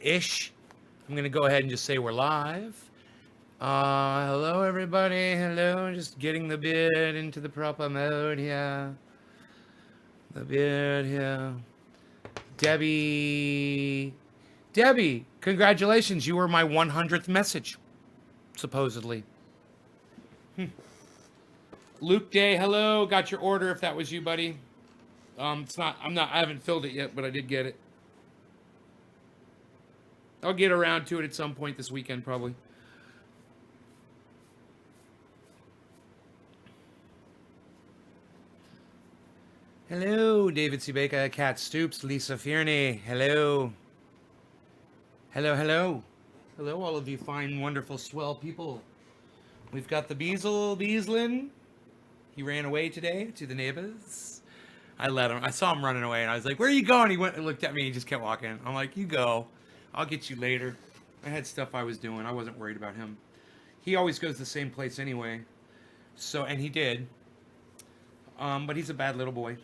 ish. I'm going to go ahead and just say we're live. Hello, everybody. Hello. Just getting the bid into the proper mode here. The bid here. Debbie, congratulations. You were my 100th message, supposedly. Luke Day, hello. Got your order if that was you, buddy. I haven't filled it yet, but I did get it. I'll get around to it at some point this weekend, probably. Hello, David C. Baker, Kat Stoops, Lisa Fierney. Hello. Hello, all of you fine, wonderful, swell people. We've got the Beaslin. He ran away today to the neighbors. I let him. I saw him running away, and I was like, "Where are you going?" He went and looked at me, and he just kept walking. I'm like, "You go. I'll get you later." I had stuff I was doing. I wasn't worried about him. He always goes the same place anyway. So, and he did. But he's a bad little boy.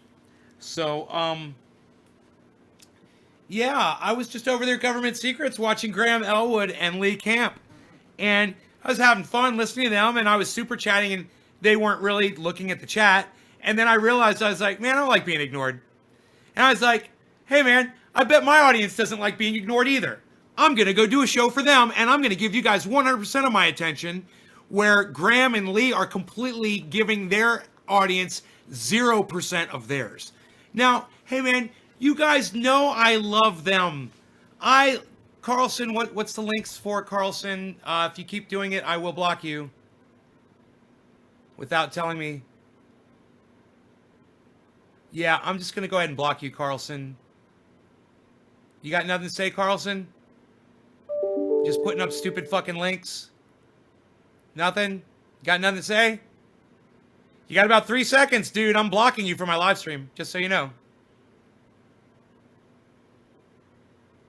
So, yeah, I was just over there, Government Secrets, watching Graham Elwood and Lee Camp. And I was having fun listening to them, and I was super chatting, and they weren't really looking at the chat. And then I realized, I was like, man, I don't like being ignored. And I was like, hey, man, I bet my audience doesn't like being ignored either. I'm going to go do a show for them, and I'm going to give you guys 100% of my attention, where Graham and Lee are completely giving their audience 0% of theirs. Now, hey, man, you guys know I love them. Carlson, what's the links for, Carlson? If you keep doing it, I will block you. Without telling me. Yeah, I'm just going to go ahead and block you, Carlson. You got nothing to say, Carlson? Just putting up stupid fucking links? Nothing? Got nothing to say? You got about 3 seconds, dude. I'm blocking you for my live stream, just so you know.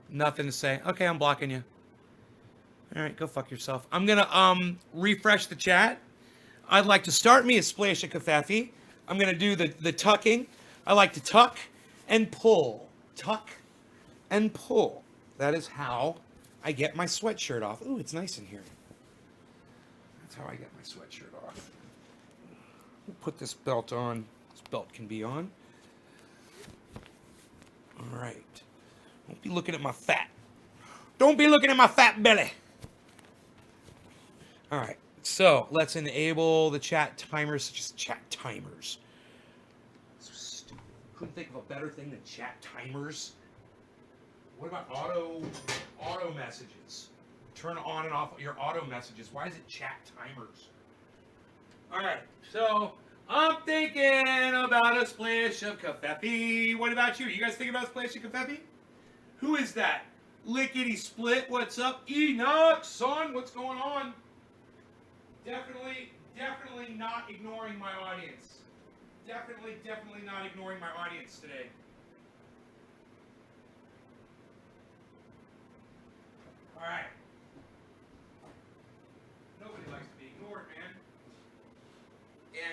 Nothing to say. Okay, I'm blocking you. All right, go fuck yourself. I'm going to refresh the chat. I'd like to start me a splash of kafefe. I'm going to do the tucking. I like to tuck and pull. Tuck and pull. That is how I get my sweatshirt off. Ooh, it's nice in here. That's how I get my sweatshirt off. We'll put this belt on. This belt can be on. All right. Don't be looking at my fat. Don't be looking at my fat belly. All right. So let's enable the chat timers, such as chat timers. So stupid. Couldn't think of a better thing than chat timers. What about auto messages? Turn on and off your auto messages. Why is it chat timers? All right. So I'm thinking about a splash of kafefe. What about you? You guys think about a splash of kafefe? Who is that? Lickety Split, what's up? Enoch, son, what's going on? Definitely not ignoring my audience. Definitely not ignoring my audience today. All right. Nobody likes to be ignored, man.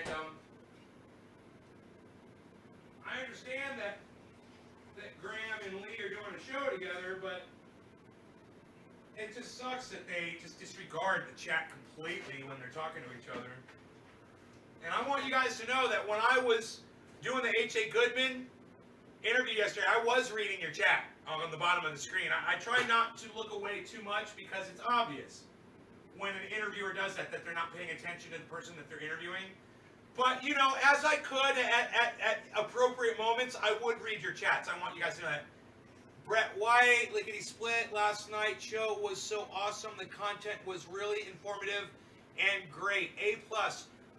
And I understand that Graham and Lee are doing a show together, but it just sucks that they just disregard the chat completely when they're talking to each other. And I want you guys to know that when I was doing the H.A. Goodman interview yesterday, I was reading your chat on the bottom of the screen. I try not to look away too much because it's obvious when an interviewer does that they're not paying attention to the person that they're interviewing. But, you know, as I could at appropriate moments, I would read your chats. I want you guys to know that. Brett White, Lickety Split, last night's show was so awesome. The content was really informative and great. A+.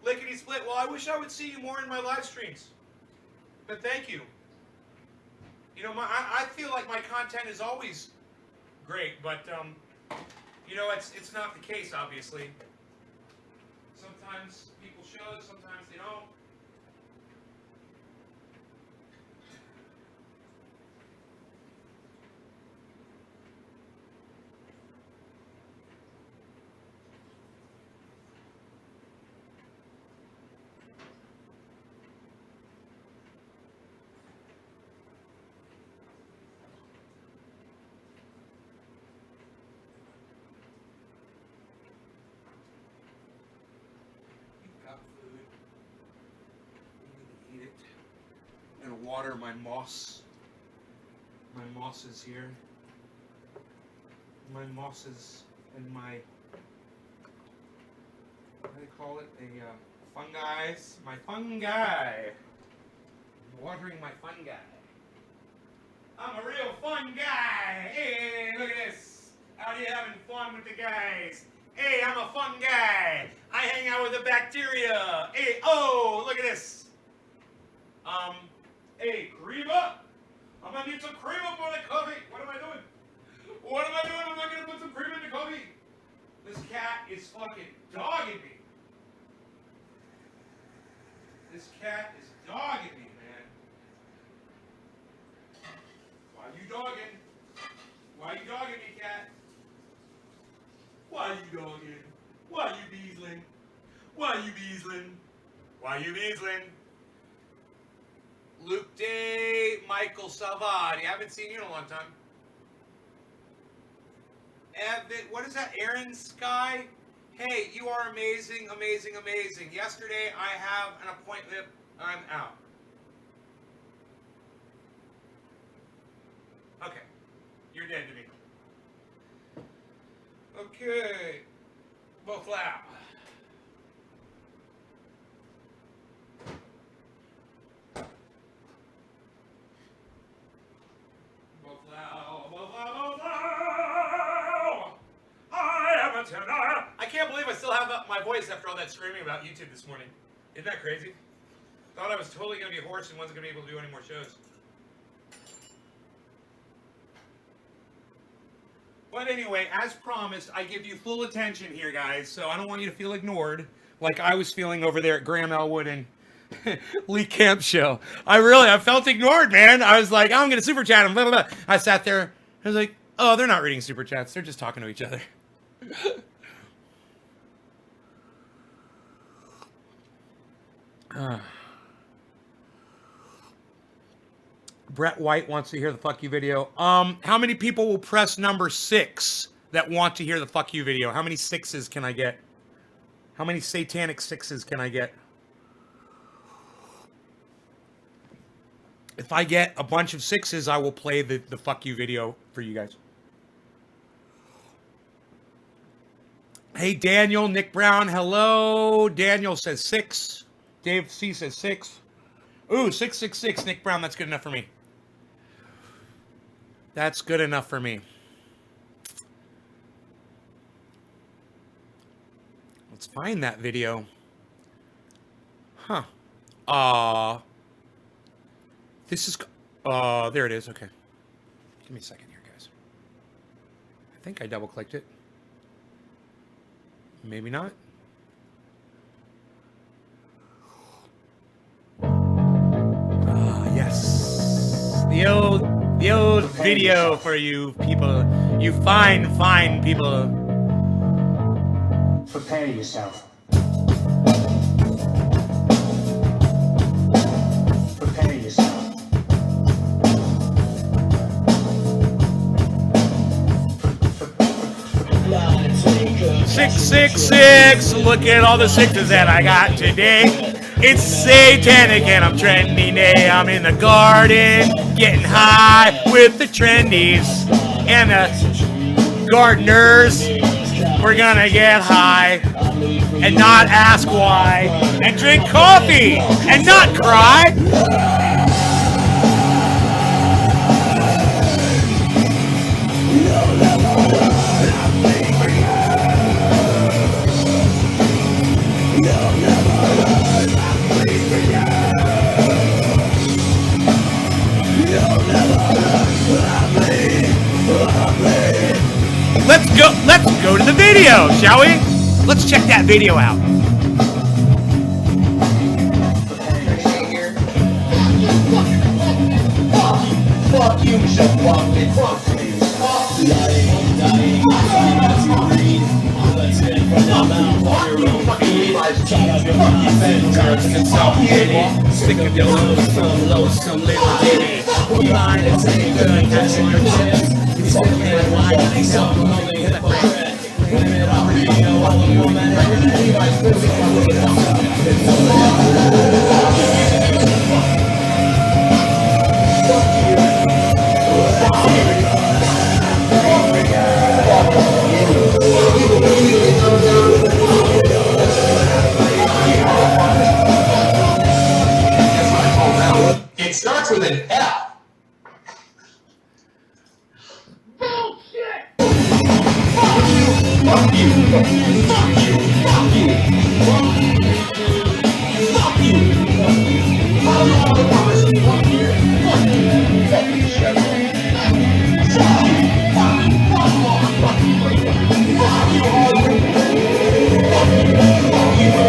Lickety Split, well, I wish I would see you more in my live streams. But thank you. You know, I feel like my content is always great, but, you know, it's not the case, obviously. Sometimes people show, sometimes they don't. water my moss. My mosses here. My mosses and my, what do they call it? Fungi. My fungi. I'm watering my fungi. I'm a real fun guy. Hey, look at this. Out here having fun with the guys. Hey, I'm a fun guy. I hang out with the bacteria. Hey, oh, look at this. Hey, cream up. I'm gonna need some cream up on the coffee. What am I doing? What am I doing? I'm not gonna put some cream in the coffee. This cat is fucking dogging me. This cat is dogging me, man. Why you dogging? Why you dogging me, cat? Why you dogging? Why you beasling? Why you beasling? Why you beasling? Luke Day, Michael Salvadi. I haven't seen you in a long time. Evan, what is that? Aaron Sky? Hey, you are amazing, amazing, amazing. Yesterday I have an appointment. I'm out. Okay. You're dead to me. Okay. Both loud. I can't believe I still have my voice after all that screaming about YouTube this morning. Isn't that crazy? Thought I was totally going to be hoarse and wasn't going to be able to do any more shows. But anyway, as promised, I give you full attention here, guys, so I don't want you to feel ignored like I was feeling over there at Graham Elwood and Lee Camp show. I felt ignored, man. I was like, oh, I'm going to super chat them. Blah, blah, blah. I sat there. I was like, oh, they're not reading super chats. They're just talking to each other. Brett White wants to hear the fuck you video. How many people will press number 6 that want to hear the fuck you video? How many 6s can I get? How many satanic 6s can I get? If I get a bunch of 6s, I will play the fuck you video for you guys. Hey, Daniel, Nick Brown, hello. Daniel says 6. Dave C says 6. Ooh, 666, Nick Brown, that's good enough for me. That's good enough for me. Let's find that video. Huh. This is... there it is, okay. Give me a second here, guys. I think I double-clicked it. Maybe not. Yes. The old video for you people. You fine people. Prepare yourself. Prepare yourself. 666. Look at all the 6s that I got today. It's satanic and I'm trending. Hey, I'm in the garden, getting high with the trendies and the gardeners. We're gonna get high and not ask why, and drink coffee and not cry. Let's go to the video, shall we? Let's check that video out. Fuck you, should walk it. Dying, let's get from the mouth on your own feet. Try to be fucking turns and self-pity. Sick of your loathsome little ditty. Blind and take good, catch your tips. Smoking like self-promoting hypocrite. Women are real, all the women every day. starts with an F. Fuck you. Fuck you. Fuck you. Fuck you. Fuck you. I don't know how to promise. Fuck you. Fuck you. Fuck you, Chevron. Fuck you. Fuck you. Fuck you. Fuck you. Fuck you. Fuck you. Fuck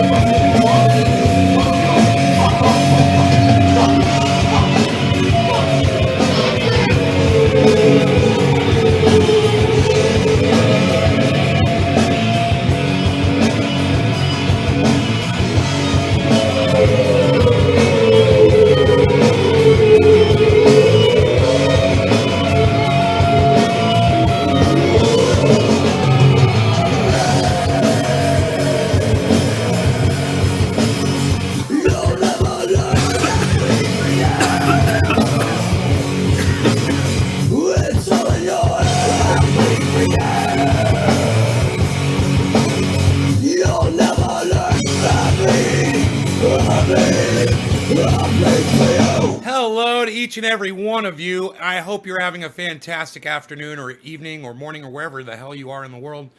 Hello to each and every one of you. I hope you're having a fantastic afternoon or evening or morning or wherever the hell you are in the world.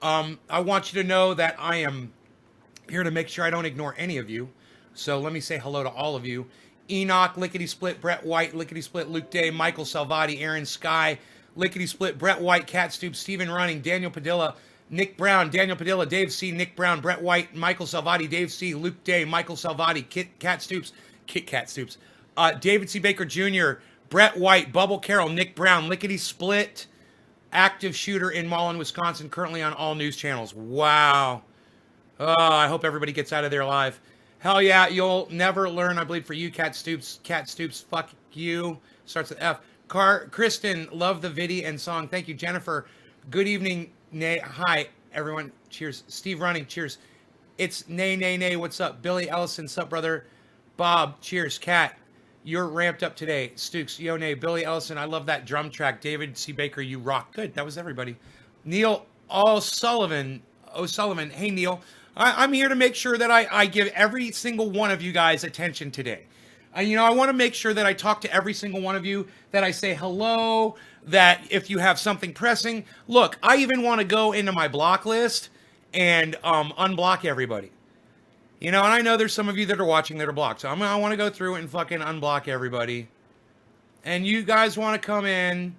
I want you to know that I am here to make sure I don't ignore any of you. So let me say hello to all of you. Enoch, Lickety Split, Brett White, Lickety Split, Luke Day, Michael Salvati, Aaron Sky, Lickety Split, Brett White, Cat Stoops, Stephen Running, Daniel Padilla, Nick Brown, Daniel Padilla, Dave C, Nick Brown, Brett White, Michael Salvati, Dave C, Luke Day, Michael Salvati, Kit Cat Stoops, David C. Baker Jr., Brett White, Bubble Carroll, Nick Brown, Lickety Split, active shooter in Mullen, Wisconsin, currently on all news channels. Wow. I hope everybody gets out of there alive. Hell yeah, you'll never learn. I bleed for you, Cat Stoops. Cat Stoops, fuck you. Starts with F. Kristen, love the video and song. Thank you, Jennifer. Good evening, Nay. Hi, everyone. Cheers. Steve Running, cheers. It's Nay. What's up? Billy Ellison, sup, brother? Bob, cheers. Cat, you're ramped up today. Stooks, yo, Nay. Billy Ellison, I love that drum track. David C. Baker, you rock. Good, that was everybody. Neil O'Sullivan. Hey, Neil. I'm here to make sure that I give every single one of you guys attention today. I want to make sure that I talk to every single one of you, that I say hello, that if you have something pressing. Look, I even want to go into my block list and unblock everybody. And I know there's some of you that are watching that are blocked. So I want to go through and fucking unblock everybody. And you guys want to come in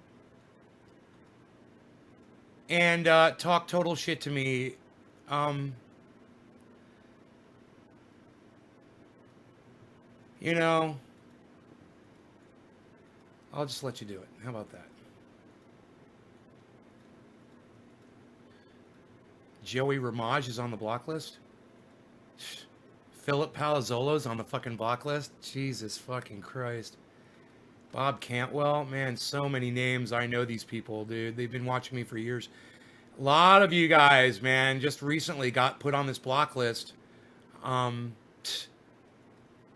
and talk total shit to me. I'll just let you do it. How about that? Joey Ramage is on the block list. Philip Palazzolo's on the fucking block list. Jesus fucking Christ. Bob Cantwell. Man, so many names. I know these people, dude. They've been watching me for years. A lot of you guys, man, just recently got put on this block list.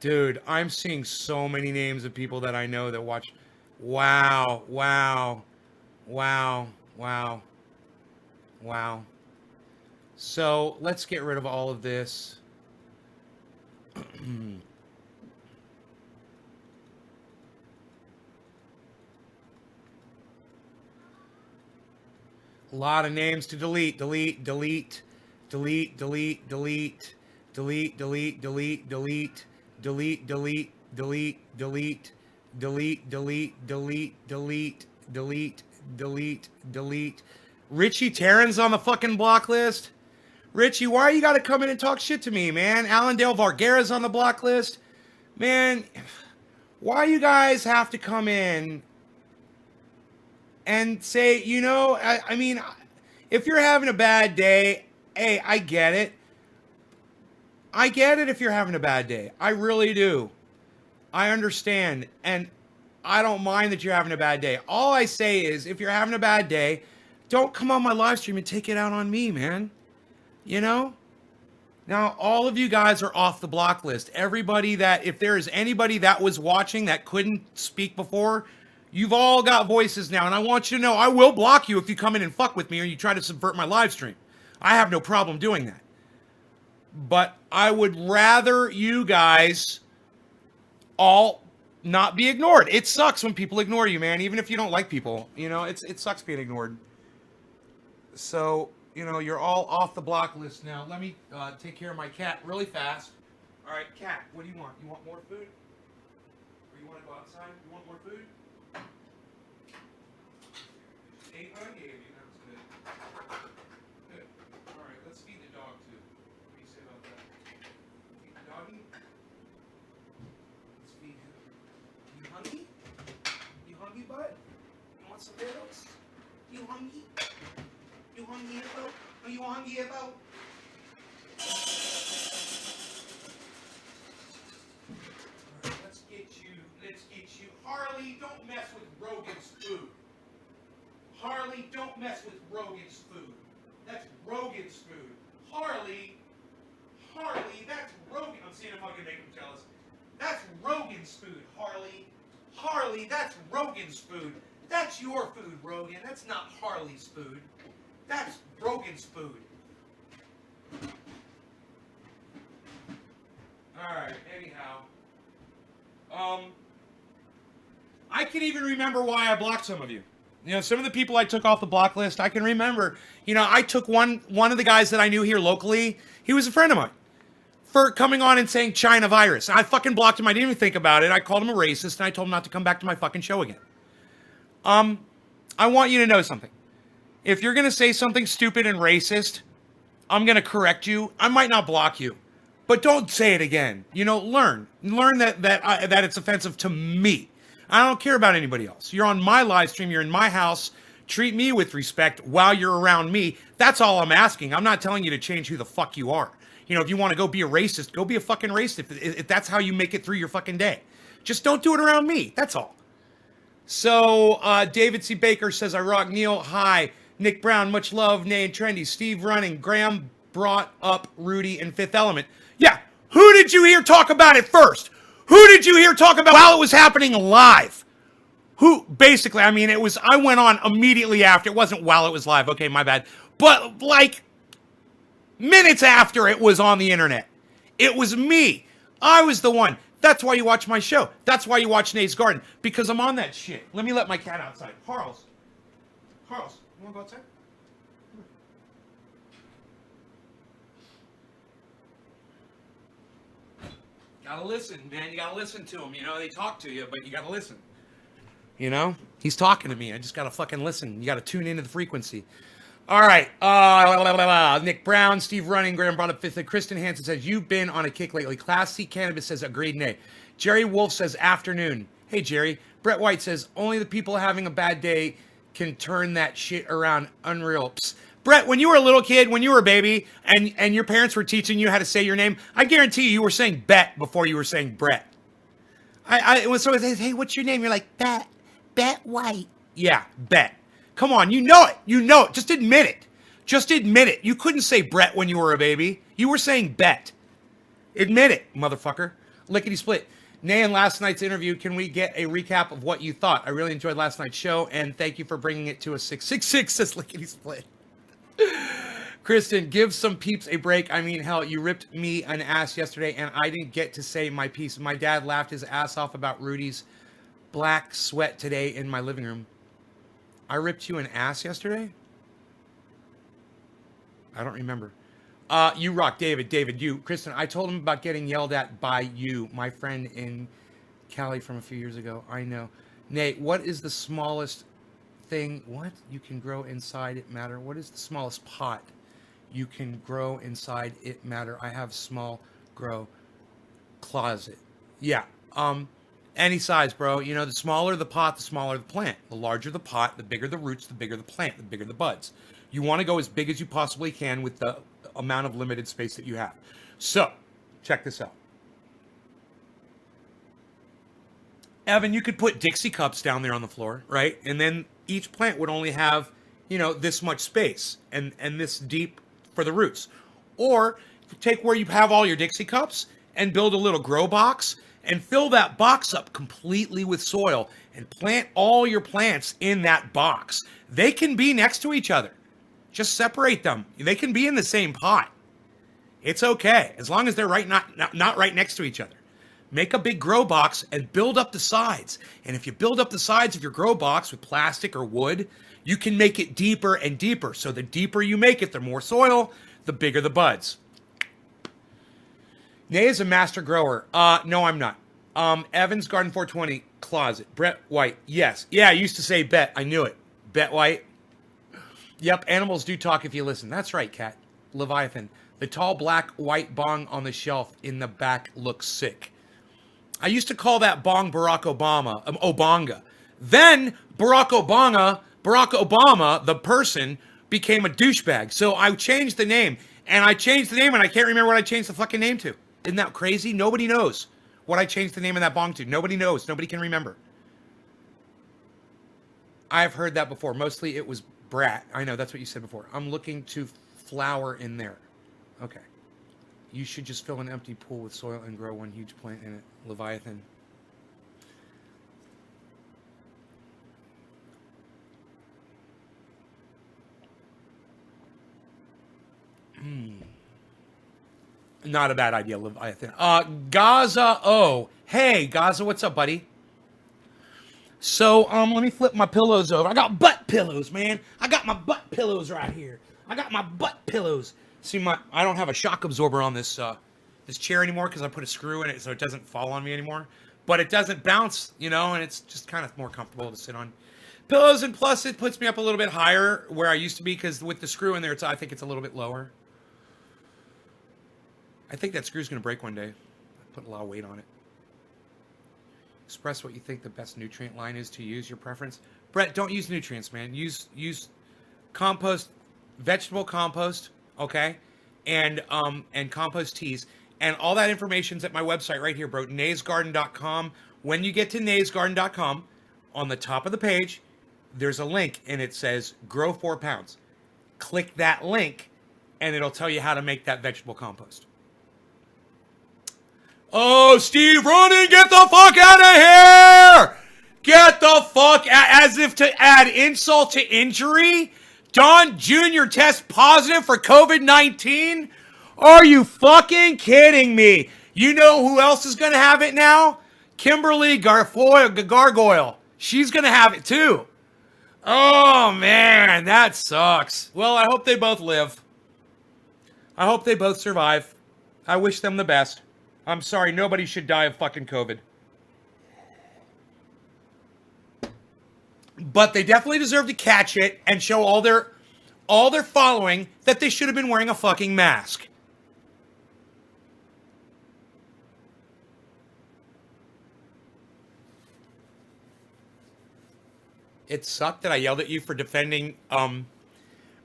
Dude, I'm seeing so many names of people that I know that watch. Wow. So let's get rid of all of this. A lot of names to delete. Delete. Richie Terran's on the fucking block list. Richie, why you gotta come in and talk shit to me, man? Allendale Vargara's on the block list. Man, why you guys have to come in and say, I mean, if you're having a bad day, hey, I get it. I get it if you're having a bad day. I really do. I understand. And I don't mind that you're having a bad day. All I say is, if you're having a bad day, don't come on my live stream and take it out on me, man. Now, all of you guys are off the block list. Everybody that, if there is anybody that was watching that couldn't speak before, you've all got voices now. And I want you to know, I will block you if you come in and fuck with me or you try to subvert my live stream. I have no problem doing that. But I would rather you guys all not be ignored. It sucks when people ignore you, man. Even if you don't like people, you know, it sucks being ignored. So, you know, you're all off the block list now. Let me take care of my cat really fast. All right, cat, what do you want? You want more food? Or you want to go outside? You want more food? Ate what I gave you. That was good. Good. All right, let's feed the dog too. What do you say about that? Feed the doggy? Let's feed him. You hungry? You hungry, bud? You want some vittles? You hungry? You hungry about? Are you hungry about? Alright, let's get you. Harley, don't mess with Rogan's food. Harley, don't mess with Rogan's food. That's Rogan's food. Harley, that's Rogan. I'm seeing if I can make him jealous. That's Rogan's food, Harley. Harley, that's Rogan's food. That's your food, Rogan. That's not Harley's food. That's Rogan's food. Alright, anyhow. I can even remember why I blocked some of you. You know, some of the people I took off the block list, I can remember. You know, I took one of the guys that I knew here locally. He was a friend of mine. For coming on and saying China virus. I fucking blocked him. I didn't even think about it. I called him a racist and I told him not to come back to my fucking show again. I want you to know something. If you're going to say something stupid and racist, I'm going to correct you. I might not block you, but don't say it again. You know, learn that it's offensive to me. I don't care about anybody else. You're on my live stream. You're in my house. Treat me with respect while you're around me. That's all I'm asking. I'm not telling you to change who the fuck you are. You know, if you want to go be a racist, go be a fucking racist if that's how you make it through your fucking day. Just don't do it around me. That's all. So, David C. Baker says, I rock Neil. Hi. Nick Brown, much love. Nay and Trendy. Steve Running. Graham brought up Rudy and Fifth Element. Yeah. Who did you hear talk about it first? Who did you hear talk about while it was happening live? Who, basically, I mean, I went on immediately after. It wasn't while it was live. Okay, my bad. But, like, minutes after it was on the internet. It was me. I was the one. That's why you watch my show. That's why you watch NAYS Garden. Because I'm on that shit. Let me let my cat outside. Carlos, you want to go outside? Gotta listen, man. You gotta listen to them. You know, they talk to you, but you gotta listen. You know? He's talking to me. I just gotta fucking listen. You gotta tune into the frequency. All right. Nick Brown, Steve Running, Graham brought up fifth. Kristen Hansen says, you've been on a kick lately. Class C Cannabis says, agreed, nay. Jerry Wolf says, afternoon. Hey, Jerry. Brett White says, only the people having a bad day can turn that shit around. Unreal. Psst. Brett, when you were a little kid, when you were a baby, and your parents were teaching you how to say your name, I guarantee you were saying Bet before you were saying Brett. It was so, hey, what's your name? You're like, Bet White. Yeah, Bet. Come on, you know it. You know it. Just admit it. Just admit it. You couldn't say Brett when you were a baby. You were saying Bet. Admit it, motherfucker. Lickety split. Nay, in last night's interview, can we get a recap of what you thought? I really enjoyed last night's show, and thank you for bringing it to a 666, says Lickety split. Kristen, give some peeps a break. I mean, hell, you ripped me an ass yesterday, and I didn't get to say my piece. My dad laughed his ass off about Rudy's black sweat today in my living room. I ripped you an ass yesterday? I don't remember. You rock, David. David, you. Kristen, I told him about getting yelled at by you, my friend in Cali from a few years ago. I know. Nate, what is the smallest thing? What? You can grow inside it matter. What is the smallest pot you can grow inside it matter? I have small grow closet. Yeah. Any size, bro. You know, the smaller the pot, the smaller the plant. The larger the pot, the bigger the roots, the bigger the plant, the bigger the buds. You want to go as big as you possibly can with the amount of limited space that you have. So, check this out. Evan, you could put Dixie cups down there on the floor, right? And then each plant would only have, you know, this much space and this deep for the roots. Or take where you have all your Dixie cups and build a little grow box and fill that box up completely with soil and plant all your plants in that box. They can be next to each other. Just separate them. They can be in the same pot. It's okay, as long as they're not right next to each other. Make a big grow box and build up the sides. And if you build up the sides of your grow box with plastic or wood, you can make it deeper and deeper. So the deeper you make it, the more soil, the bigger the buds. Nay is a master grower. No, I'm not. Evans Garden 420 closet. Brett White. Yes. Yeah, I used to say Bet. I knew it. Bet White. Yep, animals do talk if you listen. That's right, Cat. Leviathan. The tall black white bong on the shelf in the back looks sick. I used to call that bong Barack Obama, Obanga. Then Barack Obama, the person, became a douchebag. So I changed the name. And I changed the name and I can't remember what I changed the fucking name to. Isn't that crazy? Nobody knows what I changed the name of that bong to. Nobody knows. Nobody can remember. I've heard that before. Mostly it was brat. I know, that's what you said before. I'm looking to flower in there. Okay. You should just fill an empty pool with soil and grow one huge plant in it. Leviathan. Not a bad idea, Leviathan. Gaza O. Hey, Gaza, what's up, buddy? So, let me flip my pillows over. I got butt pillows, man. I got my butt pillows right here. I got my butt pillows. See, I don't have a shock absorber on this this chair anymore because I put a screw in it so it doesn't fall on me anymore. But it doesn't bounce, you know, and it's just kind of more comfortable to sit on. Pillows, and plus it puts me up a little bit higher where I used to be because with the screw in there, I think it's a little bit lower. I think that screw's going to break one day. I put a lot of weight on it. Express what you think the best nutrient line is to use, your preference. Brett, don't use nutrients, man. Use compost, vegetable compost, okay? And compost teas. And all that information's at my website right here, bro. NAYSgarden.com. When you get to NAYSgarden.com, on the top of the page, there's a link and it says grow 4 pounds. Click that link and it'll tell you how to make that vegetable compost. Oh, Steve, run and get the fuck out of here! Get the fuck out, as if to add insult to injury. Don Jr. tests positive for COVID-19? Are you fucking kidding me? You know who else is going to have it now? Kimberly Gargoyle. She's going to have it too. Oh, man, that sucks. Well, I hope they both live. I hope they both survive. I wish them the best. I'm sorry, nobody should die of fucking COVID. But they definitely deserve to catch it and show all their following that they should have been wearing a fucking mask. It sucked that I yelled at you for defending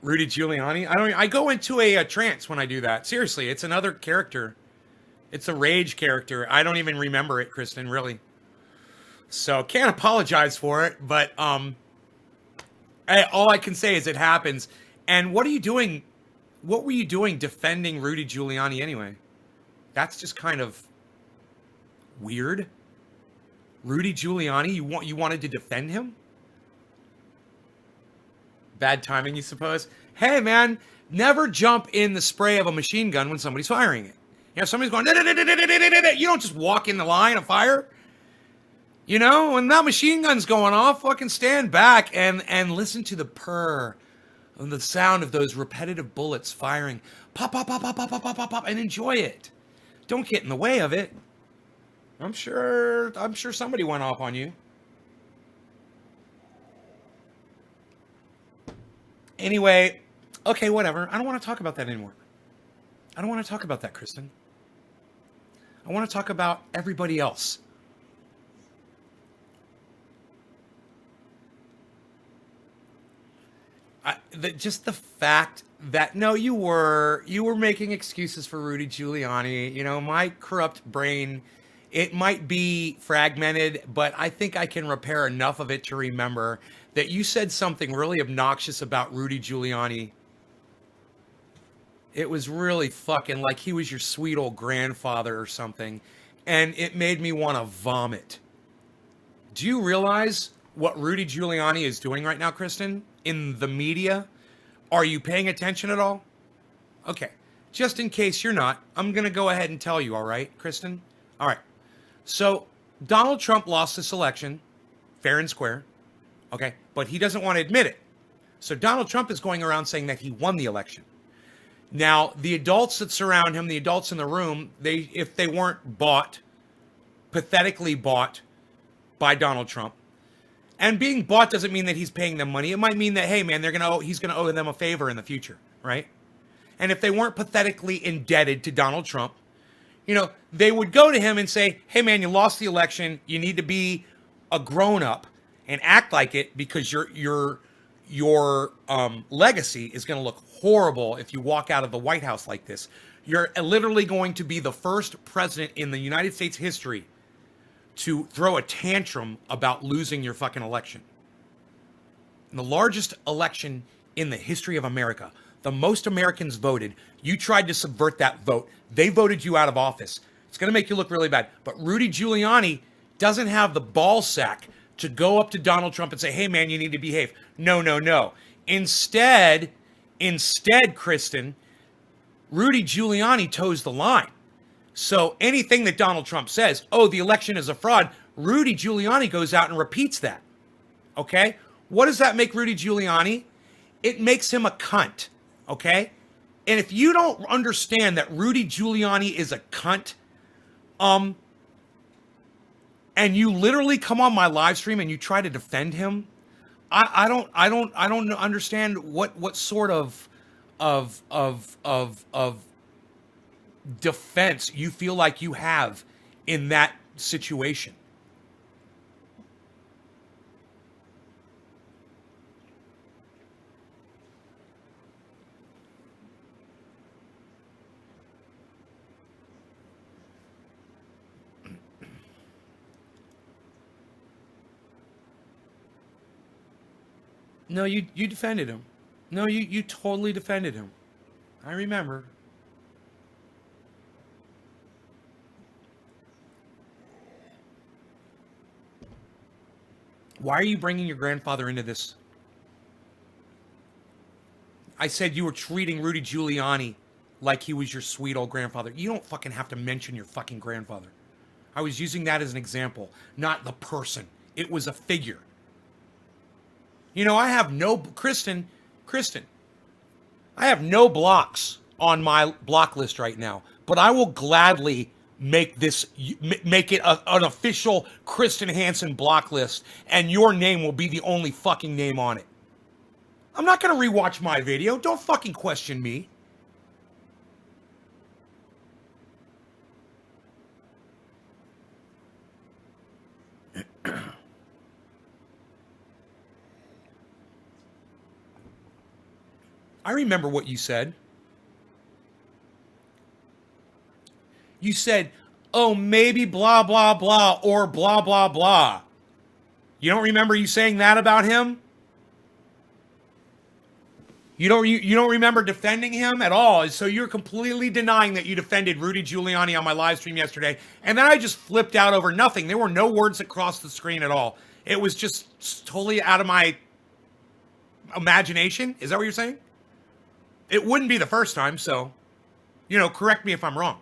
Rudy Giuliani. I go into a trance when I do that. Seriously, it's another character. It's a rage character. I don't even remember it, Kristen, really. So can't apologize for it, but all I can say is it happens. And what are you doing? What were you doing defending Rudy Giuliani anyway? That's just kind of weird. Rudy Giuliani, you wanted to defend him? Bad timing, you suppose? Hey, man, never jump in the spray of a machine gun when somebody's firing it. You know, somebody's going, you don't just walk in the line of fire. You know, when that machine gun's going off, fucking stand back and listen to the purr and the sound of those repetitive bullets firing. Pop, pop, pop, pop, pop, pop, pop, pop, pop, and enjoy it. Don't get in the way of it. I'm sure somebody went off on you. Anyway, okay, whatever. I don't want to talk about that anymore. I don't want to talk about that, Kristen. I want to talk about everybody else. Just the fact that, no, you were making excuses for Rudy Giuliani. You know, my corrupt brain, it might be fragmented, but I think I can repair enough of it to remember that you said something really obnoxious about Rudy Giuliani. It was really fucking like he was your sweet old grandfather or something. And it made me want to vomit. Do you realize what Rudy Giuliani is doing right now, Kristen? In the media? Are you paying attention at all? Okay. Just in case you're not, I'm going to go ahead and tell you, all right, Kristen? All right. So Donald Trump lost this election, fair and square, okay? But he doesn't want to admit it. So Donald Trump is going around saying that he won the election. Now, the adults that surround him, the adults in the room, if they weren't bought, pathetically bought by Donald Trump, and being bought doesn't mean that he's paying them money. It might mean that, hey, man, he's going to owe them a favor in the future, right? And if they weren't pathetically indebted to Donald Trump, they would go to him and say, hey, man, you lost the election. You need to be a grown-up and act like it, because your legacy is going to look horrible if you walk out of the White House like this. You're literally going to be the first president in the United States history to throw a tantrum about losing your fucking election. In the largest election in the history of America, the most Americans voted. You tried to subvert that vote. They voted you out of office. It's going to make you look really bad. But Rudy Giuliani doesn't have the ball sack to go up to Donald Trump and say, hey, man, you need to behave. No. Instead, Kristen, Rudy Giuliani toes the line. So anything that Donald Trump says, the election is a fraud, Rudy Giuliani goes out and repeats that. Okay? What does that make Rudy Giuliani? It makes him a cunt. Okay? And if you don't understand that Rudy Giuliani is a cunt, and you literally come on my live stream and you try to defend him, I don't understand what sort of defense you feel like you have in that situation. No, you defended him. No, you totally defended him. I remember. Why are you bringing your grandfather into this? I said you were treating Rudy Giuliani like he was your sweet old grandfather. You don't fucking have to mention your fucking grandfather. I was using that as an example, not the person. It was a figure. I have no, Kristen, I have no blocks on my block list right now, but I will gladly make it an official Kristen Hansen block list, and your name will be the only fucking name on it. I'm not going to rewatch my video. Don't fucking question me. I remember what you said. You said, maybe blah, blah, blah, or blah, blah, blah. You don't remember you saying that about him? You don't remember defending him at all. So you're completely denying that you defended Rudy Giuliani on my live stream yesterday. And then I just flipped out over nothing. There were no words that crossed the screen at all. It was just totally out of my imagination. Is that what you're saying? It wouldn't be the first time, so, correct me if I'm wrong.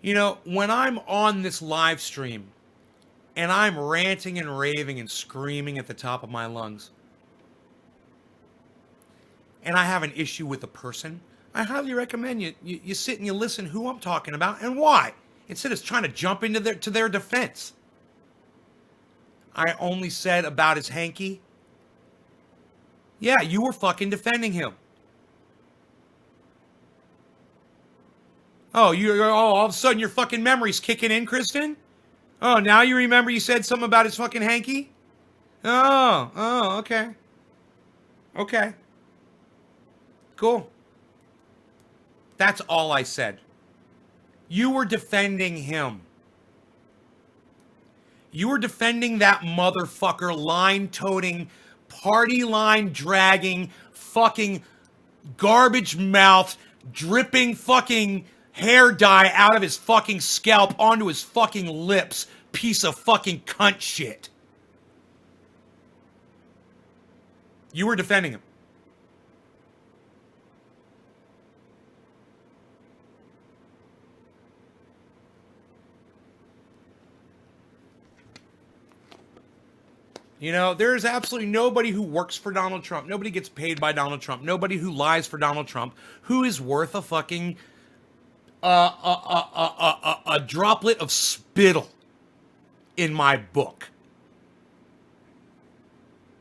When I'm on this live stream and I'm ranting and raving and screaming at the top of my lungs, and I have an issue with a person, I highly recommend you sit and you listen who I'm talking about and why, instead of trying to jump into their defense. I only said about his hanky. Yeah, you were fucking defending him. All of a sudden your fucking memory's kicking in, Kristen? Oh, now you remember you said something about his fucking hanky? Okay. Okay. Cool. That's all I said. You were defending him. You were defending that motherfucker, line-toting, party line dragging, fucking garbage mouth, dripping fucking hair dye out of his fucking scalp onto his fucking lips. Piece of fucking cunt shit. You were defending him. You know, there's absolutely nobody who works for Donald Trump. Nobody gets paid by Donald Trump. Nobody who lies for Donald Trump who is worth a fucking a droplet of spittle in my book.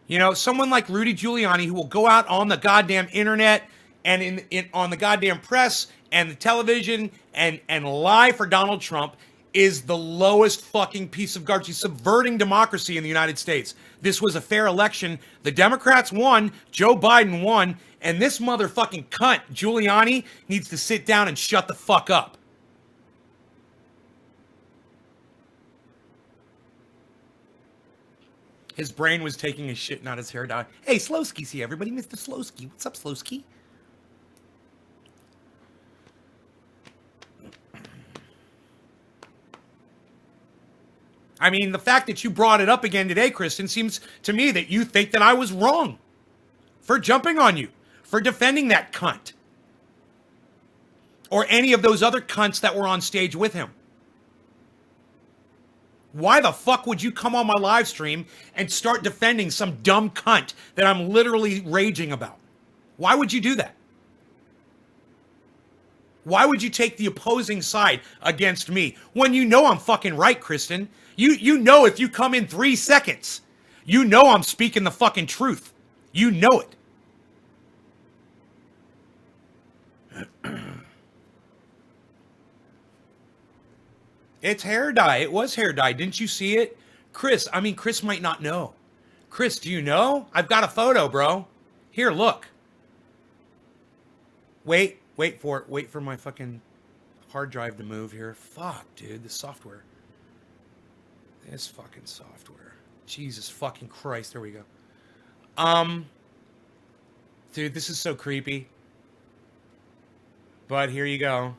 You know, someone like Rudy Giuliani who will go out on the goddamn internet and on the goddamn press and the television and lie for Donald Trump is the lowest fucking piece of garbage. He's subverting democracy in the United States. This was a fair election. The Democrats won. Joe Biden won. And this motherfucking cunt, Giuliani, needs to sit down and shut the fuck up. His brain was taking a shit, not his hair dye. Hey, Slowski's here, everybody. Mr. Slowski. What's up, Slowski? I mean, the fact that you brought it up again today, Kristen, seems to me that you think that I was wrong for jumping on you, for defending that cunt. Or any of those other cunts that were on stage with him. Why the fuck would you come on my live stream and start defending some dumb cunt that I'm literally raging about? Why would you do that? Why would you take the opposing side against me when you know I'm fucking right, Kristen? You know if you come in 3 seconds, you know I'm speaking the fucking truth. You know it. It's hair dye. It was hair dye. Didn't you see it? Chris might not know. Chris, do you know? I've got a photo, bro. Here, look. Wait for it. Wait for my fucking hard drive to move here. Fuck, dude, the software. This fucking software. Jesus fucking Christ. There we go. Dude, this is so creepy. But here you go.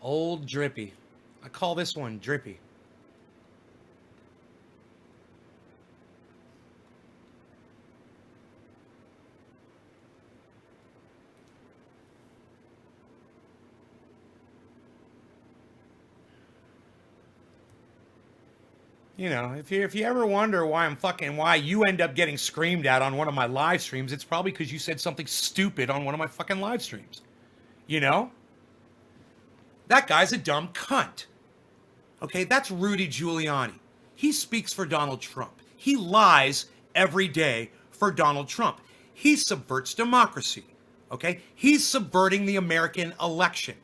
Old Drippy. I call this one Drippy. You know, if you ever wonder why you end up getting screamed at on one of my live streams, it's probably because you said something stupid on one of my fucking live streams. You know? That guy's a dumb cunt. Okay, that's Rudy Giuliani. He speaks for Donald Trump. He lies every day for Donald Trump. He subverts democracy. Okay? He's subverting the American election.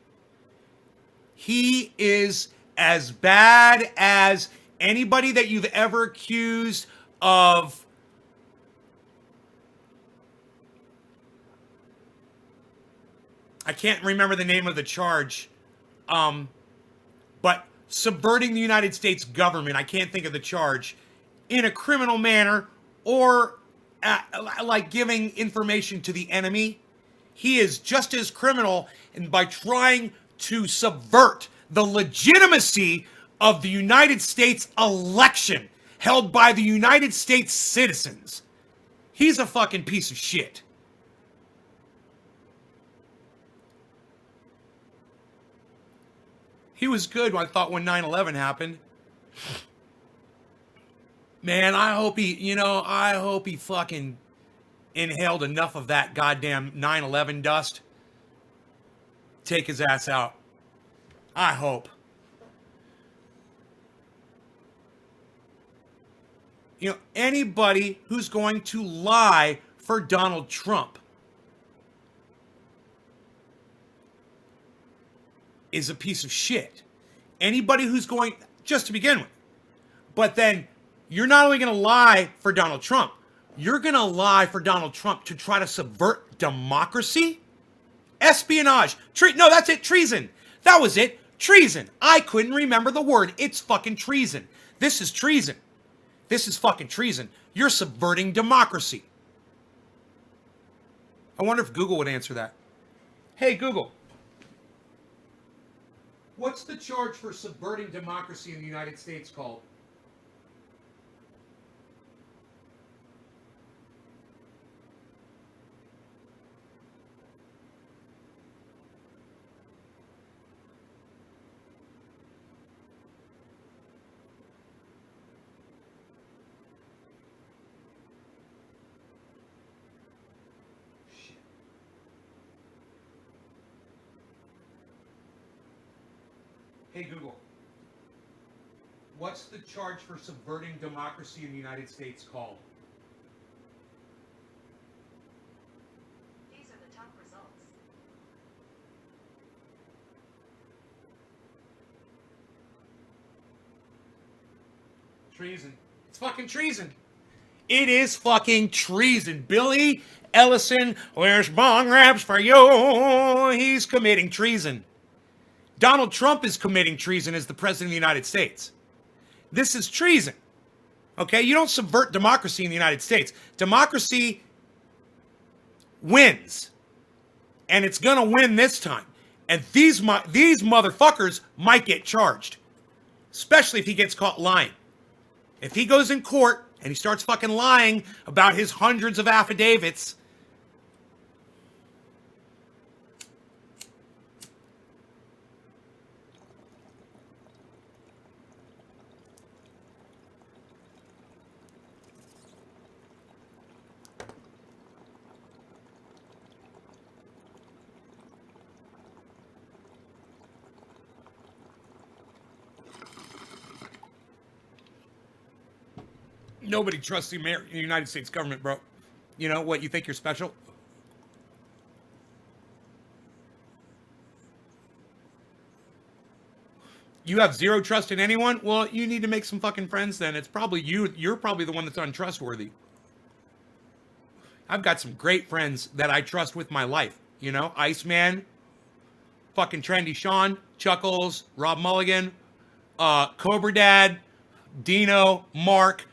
He is as bad as anybody that you've ever accused of I can't remember the name of the charge. But subverting the United States government, I can't think of the charge, in a criminal manner or like giving information to the enemy. He is just as criminal and by trying to subvert the legitimacy of the United States election held by the United States citizens. He's a fucking piece of shit. He was good, I thought, when 9/11 happened. Man, I hope he fucking inhaled enough of that goddamn 9/11 dust. Take his ass out. I hope. You know, anybody who's going to lie for Donald Trump is a piece of shit. Anybody who's going, just to begin with. But then, you're not only going to lie for Donald Trump, you're going to lie for Donald Trump to try to subvert democracy? Espionage. No, that's it. Treason. That was it. Treason. I couldn't remember the word. It's fucking treason. This is treason. This is fucking treason. You're subverting democracy. I wonder if Google would answer that. Hey, Google. What's the charge for subverting democracy in the United States called? Hey Google, what's the charge for subverting democracy in the United States called? These are the top results. Treason. It's fucking treason. It is fucking treason. Billy Ellison, where's bong raps for you? He's committing treason. Donald Trump is committing treason as the president of the United States. This is treason. Okay? You don't subvert democracy in the United States. Democracy wins. And it's going to win this time. And these motherfuckers might get charged. Especially if he gets caught lying. If he goes in court and he starts fucking lying about his hundreds of affidavits, nobody trusts the United States government, bro. You know what? You think you're special? You have zero trust in anyone? Well, you need to make some fucking friends then. It's probably you. You're probably the one that's untrustworthy. I've got some great friends that I trust with my life. You know, Iceman, fucking Trendy Sean, Chuckles, Rob Mulligan, Cobra Dad, Dino, Mark,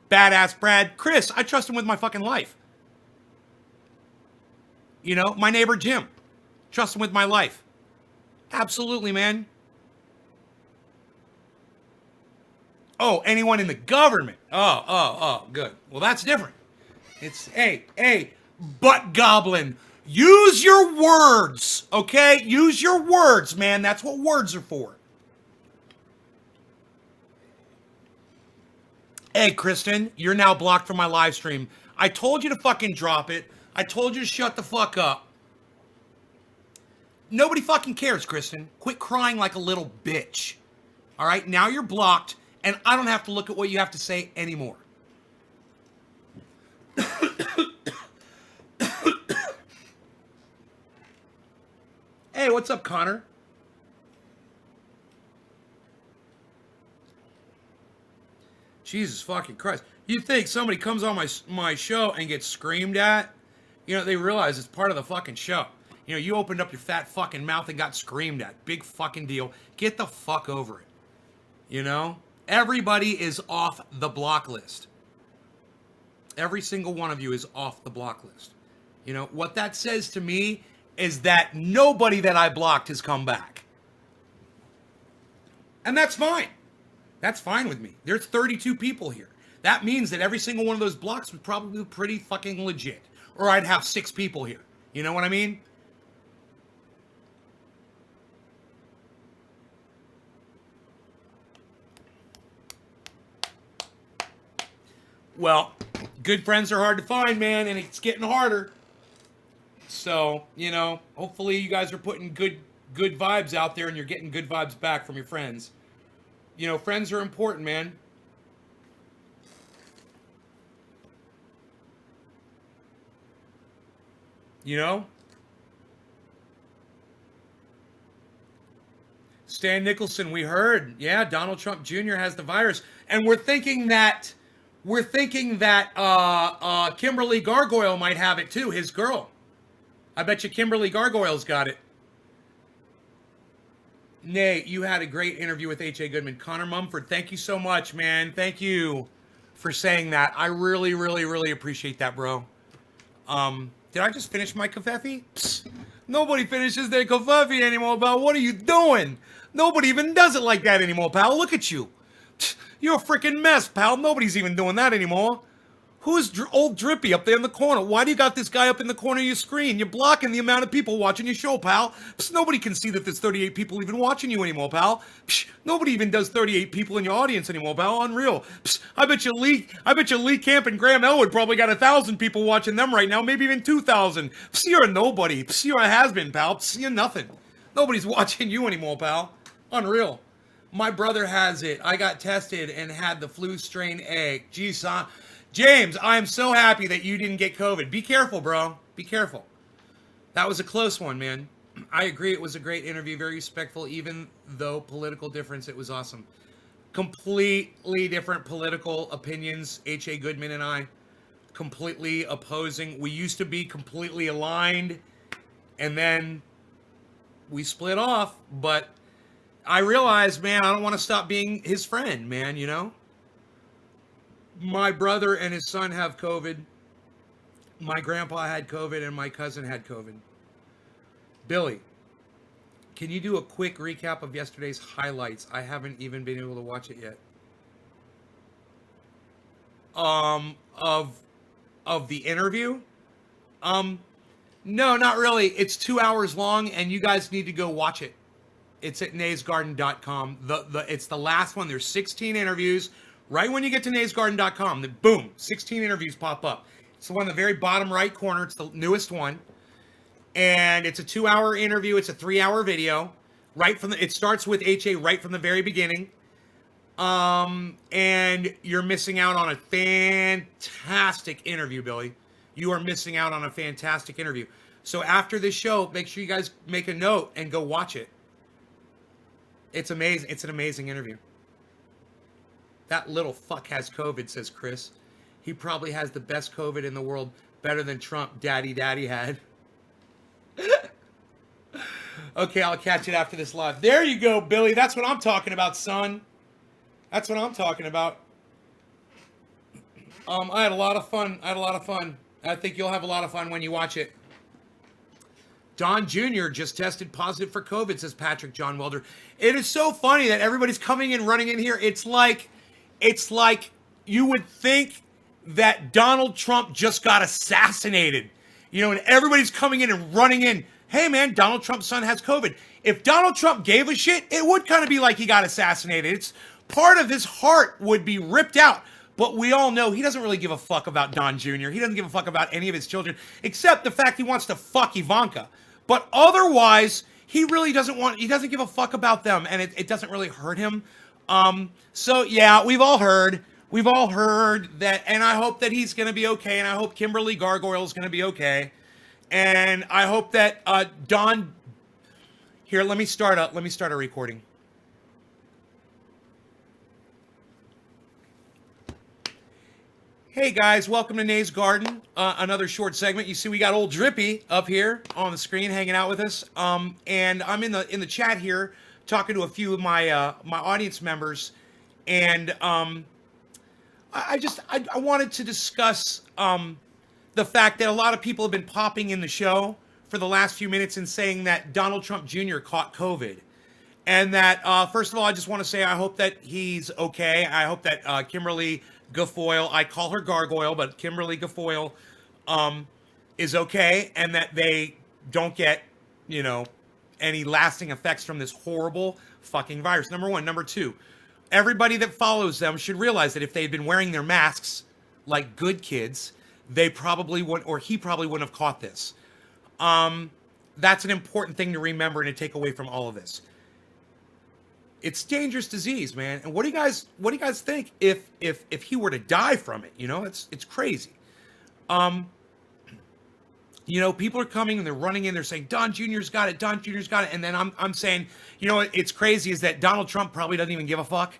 Badass Brad, Chris. I trust him with my fucking life. You know, my neighbor Jim. Trust him with my life. Absolutely, man. Oh, anyone in the government. Oh, good. Well, that's different. It's, hey, butt goblin. Use your words, okay? Use your words, man. That's what words are for. Hey, Kristen, you're now blocked from my live stream. I told you to fucking drop it. I told you to shut the fuck up. Nobody fucking cares, Kristen. Quit crying like a little bitch. All right? Now you're blocked, and I don't have to look at what you have to say anymore. Hey, what's up, Connor? Jesus fucking Christ. You think somebody comes on my show and gets screamed at? You know, they realize it's part of the fucking show. You know, you opened up your fat fucking mouth and got screamed at. Big fucking deal. Get the fuck over it. You know? Everybody is off the block list. Every single one of you is off the block list. You know, what that says to me is that nobody that I blocked has come back. And that's fine. That's fine with me. There's 32 people here. That means that every single one of those blocks was probably pretty fucking legit. Or I'd have 6 people here. You know what I mean? Well, good friends are hard to find, man, and it's getting harder. So, you know, hopefully you guys are putting good vibes out there and you're getting good vibes back from your friends. You know, friends are important, man. You know? Stan Nicholson, we heard. Yeah, Donald Trump Jr. has the virus. And we're thinking that Kimberly Gargoyle might have it too, his girl. I bet you Kimberly Gargoyle's got it. Nay, you had a great interview with H.A. Goodman. Connor Mumford, thank you so much, man. Thank you for saying that. I really, really, really appreciate that, bro. Did I just finish my kafefe? Psst. Nobody finishes their kafefe anymore, pal. What are you doing? Nobody even does it like that anymore, pal. Look at you. Psst. You're a freaking mess, pal. Nobody's even doing that anymore. Who's old Drippy up there in the corner? Why do you got this guy up in the corner of your screen? You're blocking the amount of people watching your show, pal. Psst, nobody can see that there's 38 people even watching you anymore, pal. Psst, nobody even does 38 people in your audience anymore, pal. Unreal. Psst, I bet you Lee Camp and Graham Elwood probably got 1,000 people watching them right now, maybe even 2,000. Psst, you're a nobody. Psst, you're a has-been, pal. Psst, you're nothing. Nobody's watching you anymore, pal. Unreal. My brother has it. I got tested and had the flu strain A. Geez, son. James, I am so happy that you didn't get COVID. Be careful, bro. Be careful. That was a close one, man. I agree. It was a great interview. Very respectful, even though political difference. It was awesome. Completely different political opinions. H.A. Goodman and I. Completely opposing. We used to be completely aligned. And then we split off. But I realized, man, I don't want to stop being his friend, man, you know? My brother and his son have COVID. My grandpa had COVID and my cousin had COVID. Billy, can you do a quick recap of yesterday's highlights? I haven't even been able to watch it yet. Of the interview? No, not really. It's 2 hours long and you guys need to go watch it. It's at naysgarden.com. It's the last one. There's 16 interviews. Right when you get to naysgarden.com, boom, 16 interviews pop up. It's the one in the very bottom right corner. It's the newest one. And it's a 2-hour interview. It's a 3-hour video. It starts with HA right from the very beginning. And you're missing out on a fantastic interview, Billy. You are missing out on a fantastic interview. So after this show, make sure you guys make a note and go watch it. It's amazing. It's an amazing interview. That little fuck has COVID, says Chris. He probably has the best COVID in the world, better than Trump daddy had. Okay, I'll catch it after this live. There you go, Billy. That's what I'm talking about, son. That's what I'm talking about. I had a lot of fun. I think you'll have a lot of fun when you watch it. Don Jr. just tested positive for COVID, says Patrick John Welder. It is so funny that everybody's coming in, running in here. It's like you would think that Donald Trump just got assassinated, you know, and everybody's coming in and running in. Hey, man, Donald Trump's son has COVID. If Donald Trump gave a shit, it would kind of be like he got assassinated. It's part of his heart would be ripped out. But we all know he doesn't really give a fuck about Don Jr. He doesn't give a fuck about any of his children, except the fact he wants to fuck Ivanka. But otherwise, he really he doesn't give a fuck about them, and it doesn't really hurt him. So yeah, we've all heard that, and I hope that he's going to be okay, and I hope Kimberly Gargoyle is going to be okay, and I hope that Don. Here, let me start a recording. Hey guys, welcome to Nays Garden. Another short segment. You see, we got old Drippy up here on the screen, hanging out with us, and I'm in the chat here talking to a few of my my audience members, and I wanted to discuss the fact that a lot of people have been popping in the show for the last few minutes and saying that Donald Trump Jr. caught COVID, and that first of all, I just want to say I hope that he's okay. I hope that Kimberly Guilfoyle, I call her Gargoyle, but Kimberly Guilfoyle is okay, and that they don't get, you know, any lasting effects from this horrible fucking virus. Number one. Number two, everybody that follows them should realize that if they had been wearing their masks like good kids, they probably wouldn't, or he probably wouldn't have caught this. That's an important thing to remember and to take away from all of this. It's dangerous disease, man. And what do you guys think if he were to die from it? You know, it's crazy. You know, people are coming and they're running in, they're saying, Don Jr.'s got it, Don Jr.'s got it. And then I'm saying, you know, it's crazy is that Donald Trump probably doesn't even give a fuck.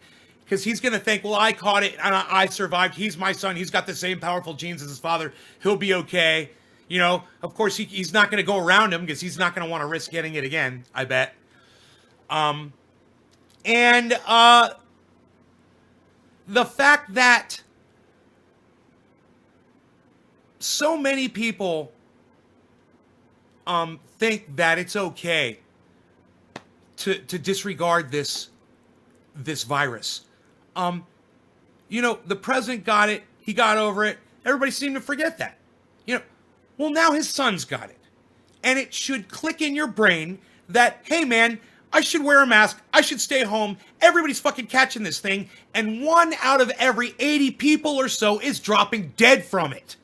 Because he's going to think, well, I caught it and I survived. He's my son. He's got the same powerful genes as his father. He'll be okay. You know, of course, he's not going to go around him because he's not going to want to risk getting it again, I bet. And the fact that so many people think that it's okay to disregard this virus. You know, the president got it. He got over it. Everybody seemed to forget that. You know, well, now his son's got it. And it should click in your brain that, hey, man, I should wear a mask. I should stay home. Everybody's fucking catching this thing. And 1 out of every 80 people or so is dropping dead from it.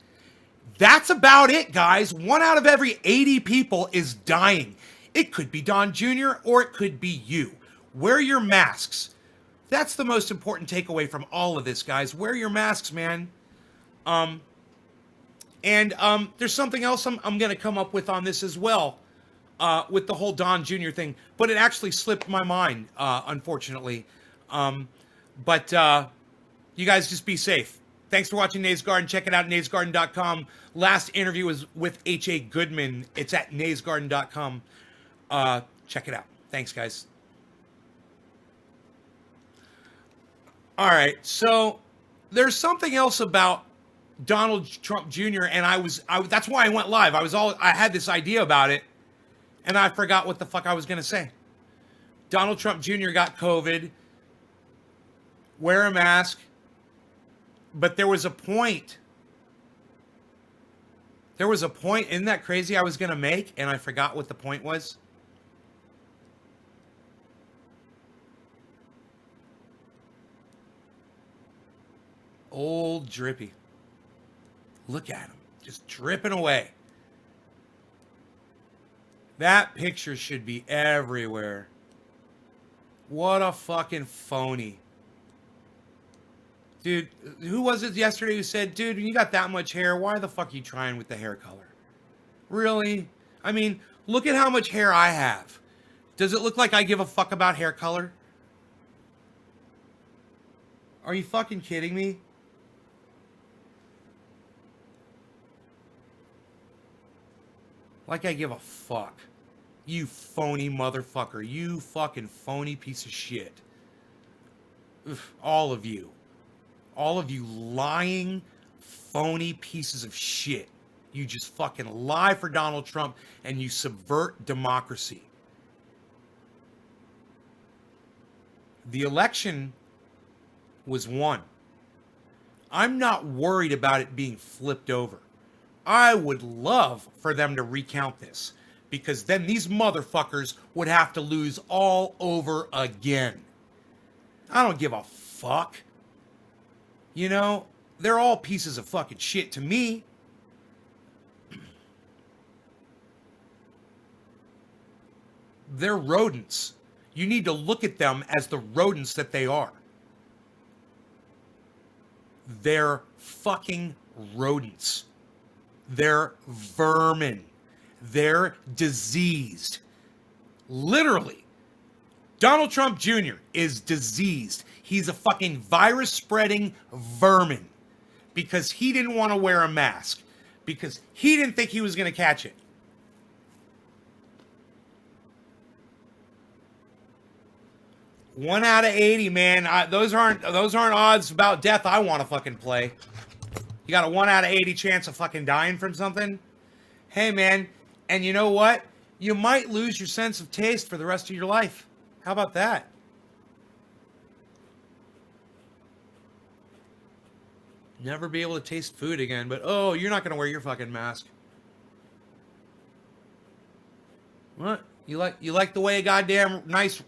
That's about it, guys. 1 out of every 80 people is dying. It could be Don Jr. or it could be you. Wear your masks. That's the most important takeaway from all of this, guys. Wear your masks, man. There's something else I'm going to come up with on this as well, with the whole Don Jr. thing. But it actually slipped my mind, unfortunately. But you guys just be safe. Thanks for watching NAYS Garden. Check it out at naysgarden.com. Last interview was with H.A. Goodman. It's at naysgarden.com. Check it out. Thanks, guys. All right, so there's something else about Donald Trump Jr. and that's why I went live. I had this idea about it, and I forgot what the fuck I was gonna say. Donald Trump Jr. got COVID. Wear a mask. But there was a point. Isn't that crazy? I was gonna make, and I forgot what the point was. Old Drippy. Look at him. Just dripping away. That picture should be everywhere. What a fucking phony. Dude, who was it yesterday who said, dude, when you got that much hair, why the fuck are you trying with the hair color? Really? I mean, look at how much hair I have. Does it look like I give a fuck about hair color? Are you fucking kidding me? Like I give a fuck. You phony motherfucker. You fucking phony piece of shit. Ugh, all of you. All of you lying, phony pieces of shit. You just fucking lie for Donald Trump and you subvert democracy. The election was won. I'm not worried about it being flipped over. I would love for them to recount this, because then these motherfuckers would have to lose all over again. I don't give a fuck. You know, they're all pieces of fucking shit to me. They're rodents. You need to look at them as the rodents that they are. They're fucking rodents. They're vermin. They're diseased. Literally. Donald Trump Jr. is diseased. He's a fucking virus-spreading vermin. Because he didn't want to wear a mask. Because he didn't think he was going to catch it. One out of 80, man. Those aren't odds about death I want to fucking play. You got a 1 out of 80 chance of fucking dying from something? Hey, man. And you know what? You might lose your sense of taste for the rest of your life. How about that? Never be able to taste food again, but oh, you're not going to wear your fucking mask. What? You like the way a goddamn nice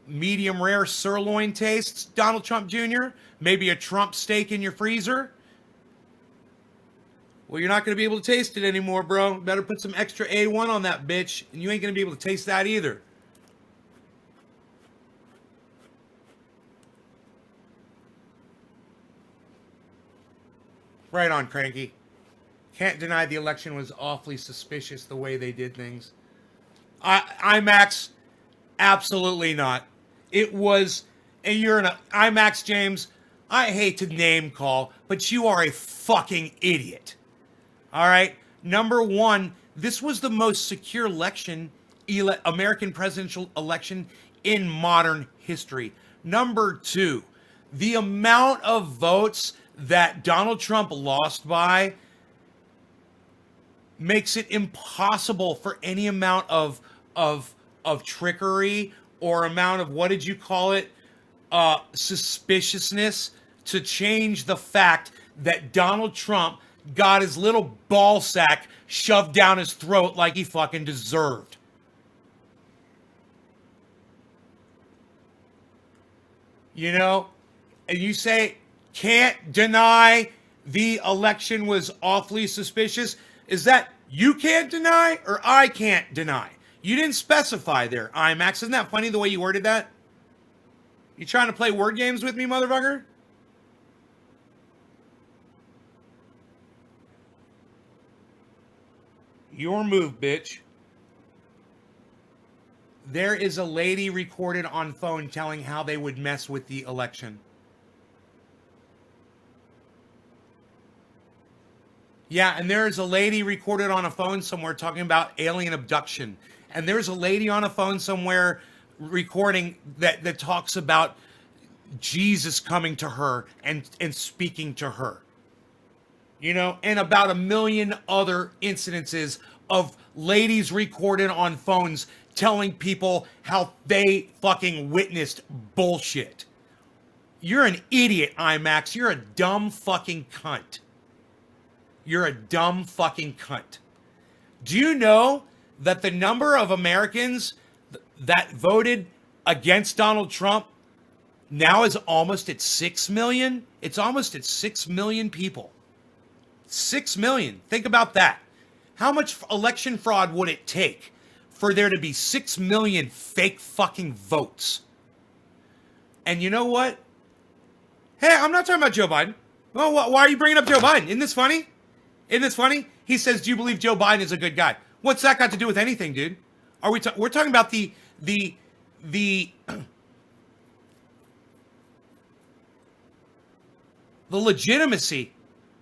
medium rare sirloin tastes, Donald Trump Jr.? Maybe a Trump steak in your freezer? Well, you're not going to be able to taste it anymore, bro. Better put some extra A1 on that bitch, and you ain't going to be able to taste that either. Right on, Cranky. Can't deny the election was awfully suspicious the way they did things. IMAX, absolutely not. It was, and you're an IMAX, James. I hate to name call, but you are a fucking idiot. All right. Number one, this was the most secure American presidential election in modern history. Number two, the amount of votes that Donald Trump lost by makes it impossible for any amount of trickery or amount of, what did you call it, suspiciousness to change the fact that Donald Trump got his little ball sack shoved down his throat like he fucking deserved. You know? And you say, can't deny the election was awfully suspicious. Is that you can't deny or I can't deny? You didn't specify there, IMAX. Isn't that funny the way you worded that? You trying to play word games with me, motherfucker? Your move, bitch. There is a lady recorded on phone telling how they would mess with the election. Yeah, and there is a lady recorded on a phone somewhere talking about alien abduction. And there's a lady on a phone somewhere recording that talks about Jesus coming to her and speaking to her. You know, and about a million other incidences of ladies recorded on phones telling people how they fucking witnessed bullshit. You're an idiot, IMAX. You're a dumb fucking cunt. You're a dumb fucking cunt. Do you know that the number of Americans that voted against Donald Trump now is almost at 6 million? It's almost at 6 million people. 6 million. Think about that. How much election fraud would it take for there to be 6 million fake fucking votes? And you know what? Hey, I'm not talking about Joe Biden. Well, why are you bringing up Joe Biden? Isn't this funny? Isn't this funny? He says, do you believe Joe Biden is a good guy? What's that got to do with anything, dude? Are we we're talking about the legitimacy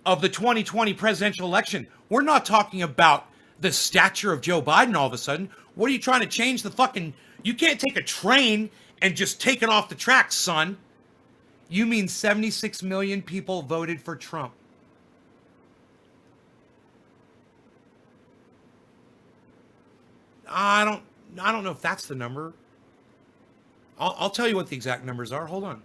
of the 2020 presidential election. We're not talking about the stature of Joe Biden all of a sudden. What are you trying to change the fucking... You can't take a train and just take it off the tracks, son. You mean 76 million people voted for Trump. I don't know if that's the number. I'll tell you what the exact numbers are. Hold on.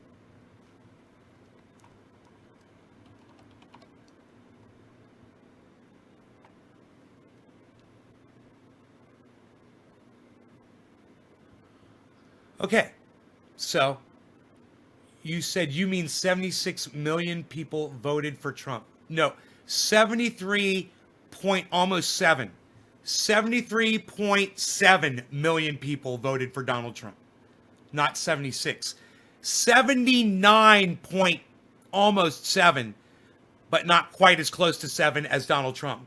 Okay, so you said you mean 76 million people voted for Trump. No, 73.7 million people voted for Donald Trump. Not 76. 79 point almost 7, but not quite as close to 7 as Donald Trump.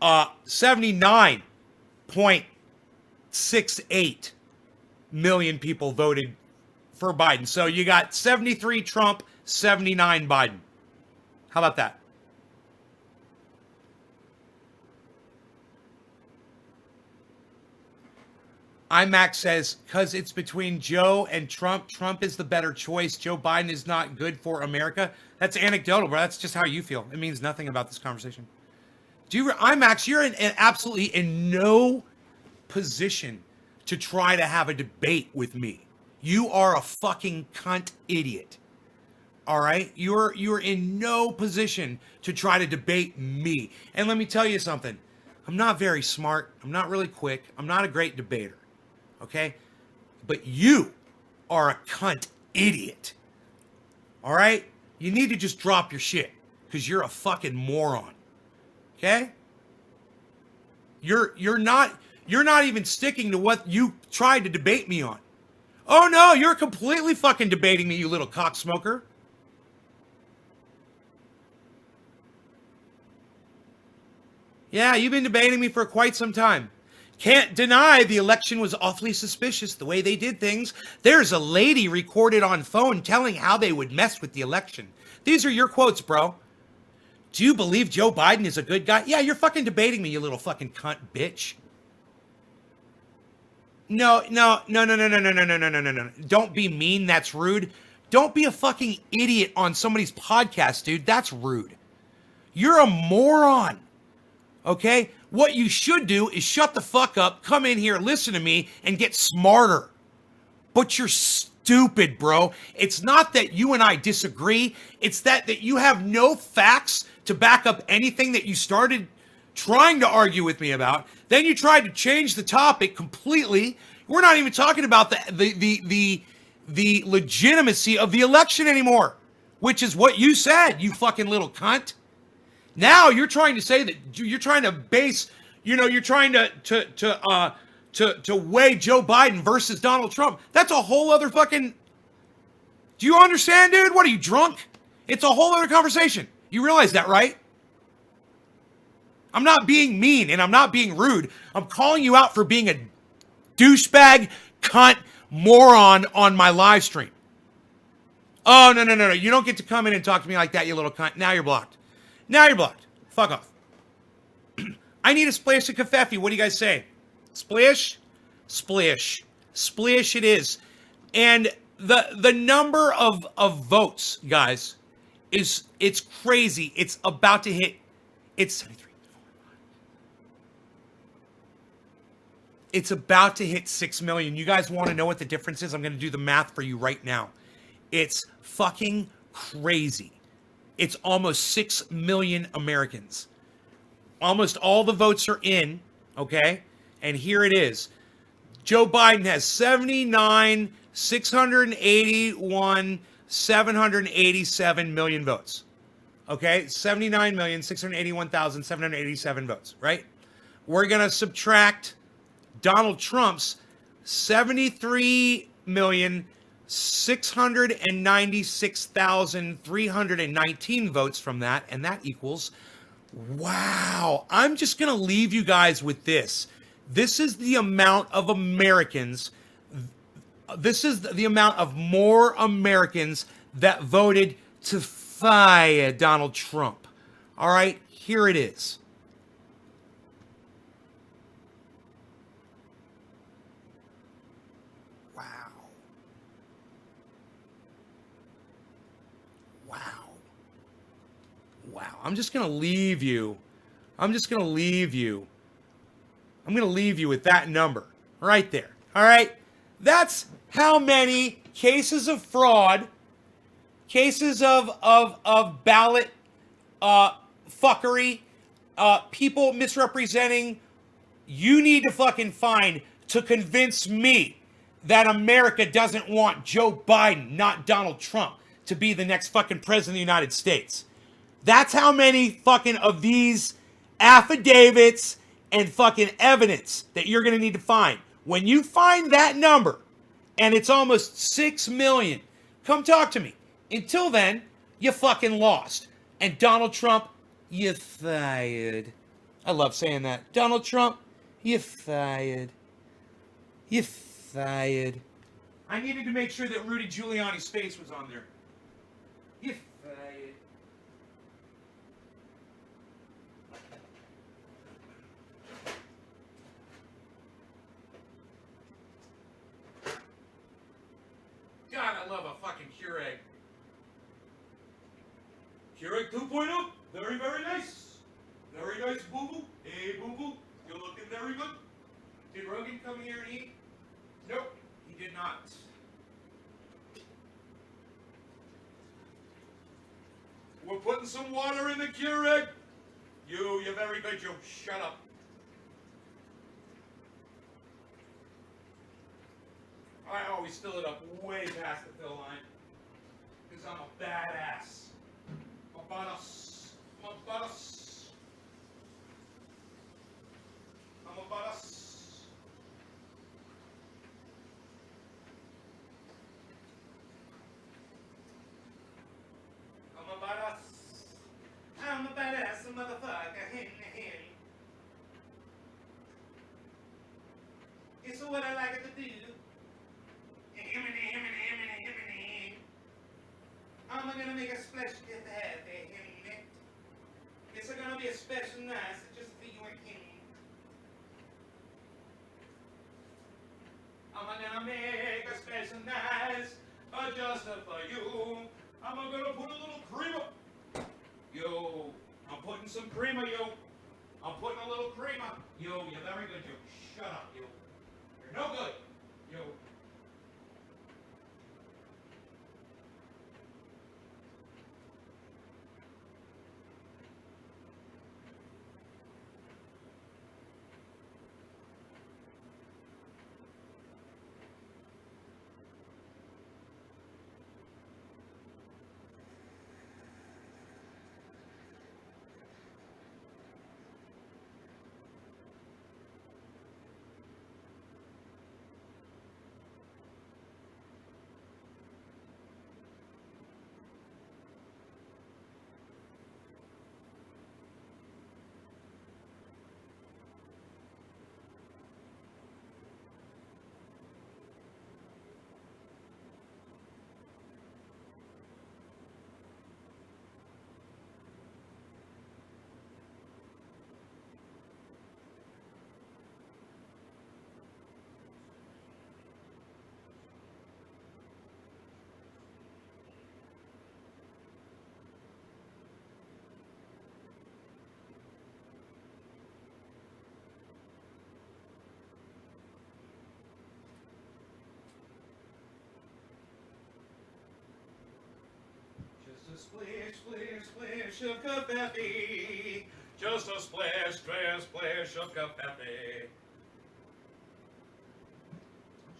79.68 million people voted for Biden. So you got 73 Trump, 79 Biden. How about that? IMAX says, because it's between Joe and Trump. Trump is the better choice. Joe Biden is not good for America. That's anecdotal, bro. That's just how you feel. It means nothing about this conversation. IMAX, you're absolutely in no position to try to have a debate with me. You are a fucking cunt idiot. All right? You're in no position to try to debate me. And let me tell you something. I'm not very smart. I'm not really quick. I'm not a great debater. Okay? But you are a cunt idiot. All right? You need to just drop your shit because you're a fucking moron. Okay? You're not even sticking to what you tried to debate me on. Oh no, you're completely fucking debating me, you little cocksmoker. Yeah, you've been debating me for quite some time. Can't deny the election was awfully suspicious the way they did things. There's a lady recorded on phone telling how they would mess with the election. These are your quotes, bro. Do you believe Joe Biden is a good guy? Yeah, you're fucking debating me, you little fucking cunt bitch. No. Don't be mean. That's rude. Don't be a fucking idiot on somebody's podcast, dude. That's rude. You're a moron. Okay? What you should do is shut the fuck up, come in here, listen to me, and get smarter. But you're stupid, bro. It's not that you and I disagree. It's that you have no facts to back up anything that you started trying to argue with me about. Then you tried to change the topic completely. We're not even talking about the legitimacy of the election anymore, which is what you said, you fucking little cunt. Now you're trying to say that you're trying to base, you're trying to weigh Joe Biden versus Donald Trump. That's a whole other fucking. Do you understand, dude? What are you, drunk? It's a whole other conversation. You realize that, right? I'm not being mean and I'm not being rude. I'm calling you out for being a douchebag, cunt, moron on my live stream. Oh, no. You don't get to come in and talk to me like that, you little cunt. Now you're blocked. Now you're blocked. Fuck off. I need a splash of kafefe. What do you guys say? Splish? Splish. Splish it is. And the number of votes, guys, it's crazy. It's about to hit. It's 73. It's about to hit 6 million. You guys want to know what the difference is? I'm going to do the math for you right now. It's fucking crazy. It's almost 6 million Americans. Almost all the votes are in, okay? And here it is. Joe Biden has 79,681,787 million votes. Okay? 79,681,787 votes, right? We're going to subtract Donald Trump's 73,696,319 votes from that, and that equals, wow. I'm just going to leave you guys with this. This is the amount of Americans, this is the amount of more Americans that voted to fire Donald Trump. All right, here it is. Wow. I'm just going to leave you. I'm going to leave you with that number right there. All right? That's how many cases of fraud, cases of ballot fuckery, people misrepresenting, you need to fucking find to convince me that America doesn't want Joe Biden, not Donald Trump, to be the next fucking president of the United States. That's how many fucking of these affidavits and fucking evidence that you're going to need to find. When you find that number, and it's almost 6 million, come talk to me. Until then, you fucking lost. And Donald Trump, you fired. I love saying that. Donald Trump, you fired. You fired. I needed to make sure that Rudy Giuliani's face was on there. You fired. God, I love a fucking Keurig. Keurig 2.0, very, very nice. Very nice, boo-boo. Hey, boo-boo, you're looking very good. Did Rogan come here and eat? Nope, he did not. We're putting some water in the Keurig. You're very good, you. Shut up. I always fill it up way past the fill line. Because I'm a badass. I'm a badass. I'm a badass. I'm a badass. I'm a badass. I'm a badass, a motherfucker. It's what I like to do. I'm gonna make a splash of happy. It's gonna be a special night just for you and him. I'm gonna make a special night just for you. I'm gonna put a little creamer. Yo, I'm putting some creamer, yo. I'm putting a little cream on. Yo, you're very good, yo. Shut up, yo. You're no good. Yo. Just a splish, splish, splish of coffee. Just a splash, splash, splash of coffee.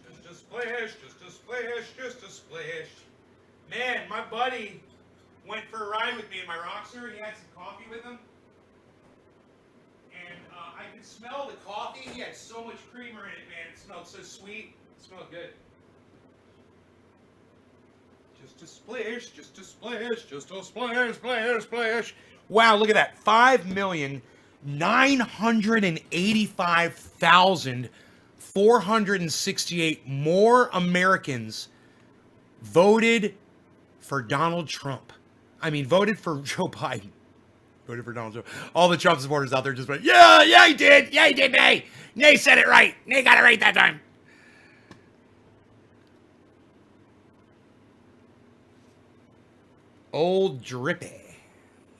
Just a splash, just a splash, just a splash. Man, my buddy went for a ride with me in my Roxer. He had some coffee with him. And I could smell the coffee. He had so much creamer in it, man. It smelled so sweet. It smelled good. Just a splash, just a splash, just a splash, splash, splash. Wow, look at that. 5,985,468 more Americans voted for Donald Trump. I mean, voted for Joe Biden. Voted for Donald Trump. All the Trump supporters out there just went, yeah, he did. Yeah, he did, Nay. Nay said it right. Nay got it right that time. Old Drippy.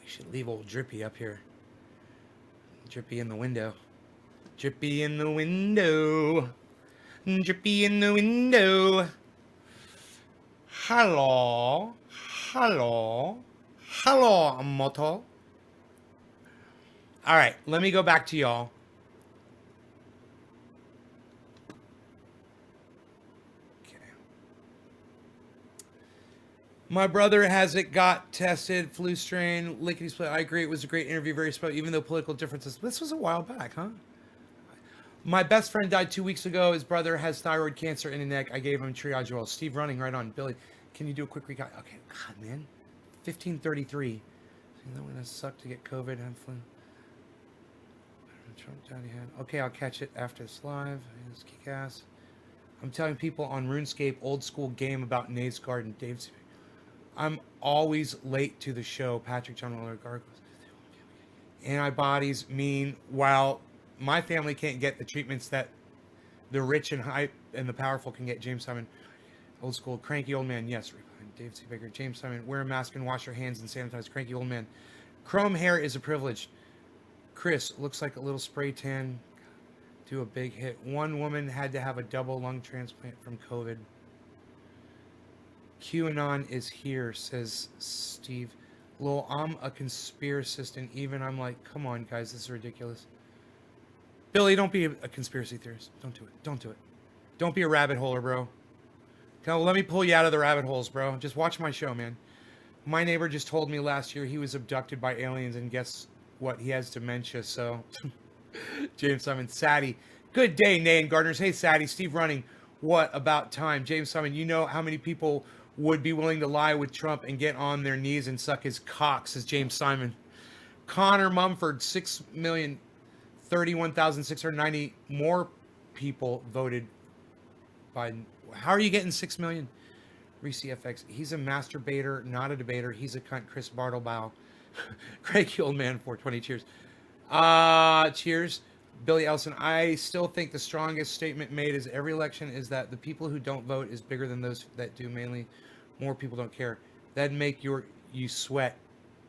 We should leave old Drippy up here. Drippy in the window. Drippy in the window. Drippy in the window. Hello. Hello. Hello, Moto. All right, let me go back to y'all. My brother hasn't got tested, flu strain, lickety split. I agree, it was a great interview, very special, even though political differences. This was a while back, huh? My best friend died 2 weeks ago. His brother has thyroid cancer in the neck. I gave him triage oil. Steve running right on. Billy, can you do a quick recap? Okay, God, man. 1533. You know when it sucked to get COVID and flu. Trump daddy had. Okay, I'll catch it after this live. It's kick ass. I'm telling people on RuneScape, old school game about NAYS Garden. Dave's. I'm always late to the show. Patrick John Miller Gargles. Antibodies mean while my family can't get the treatments that the rich and high and the powerful can get. James Simon, old school cranky old man. Yes, Dave C. Baker. James Simon, wear a mask and wash your hands and sanitize. Cranky old man. Chrome hair is a privilege. Chris, looks like a little spray tan. Do a big hit. One woman had to have a double lung transplant from COVID. QAnon is here, says Steve. Lol, I'm a conspiracist, and even I'm like, come on, guys, this is ridiculous. Billy, don't be a conspiracy theorist. Don't do it. Don't do it. Don't be a rabbit holer, bro. Let me pull you out of the rabbit holes, bro. Just watch my show, man. My neighbor just told me last year he was abducted by aliens, and guess what? He has dementia, so... James Simon, Sadie. Good day, Nay and Gardeners. Hey, Sadie. Steve Running. What about time? James Simon, you know how many people would be willing to lie with Trump and get on their knees and suck his cock, says James Simon. Connor Mumford, 6,031,690 more people voted Biden. How are you getting 6 million? Reese FX, he's a masturbator, not a debater. He's a cunt. Chris Bartlebow. Craig Old Man, 420. Cheers. Cheers. Billy Elson, I still think the strongest statement made is every election is that the people who don't vote is bigger than those that do. Mainly, more people don't care. That'd make you sweat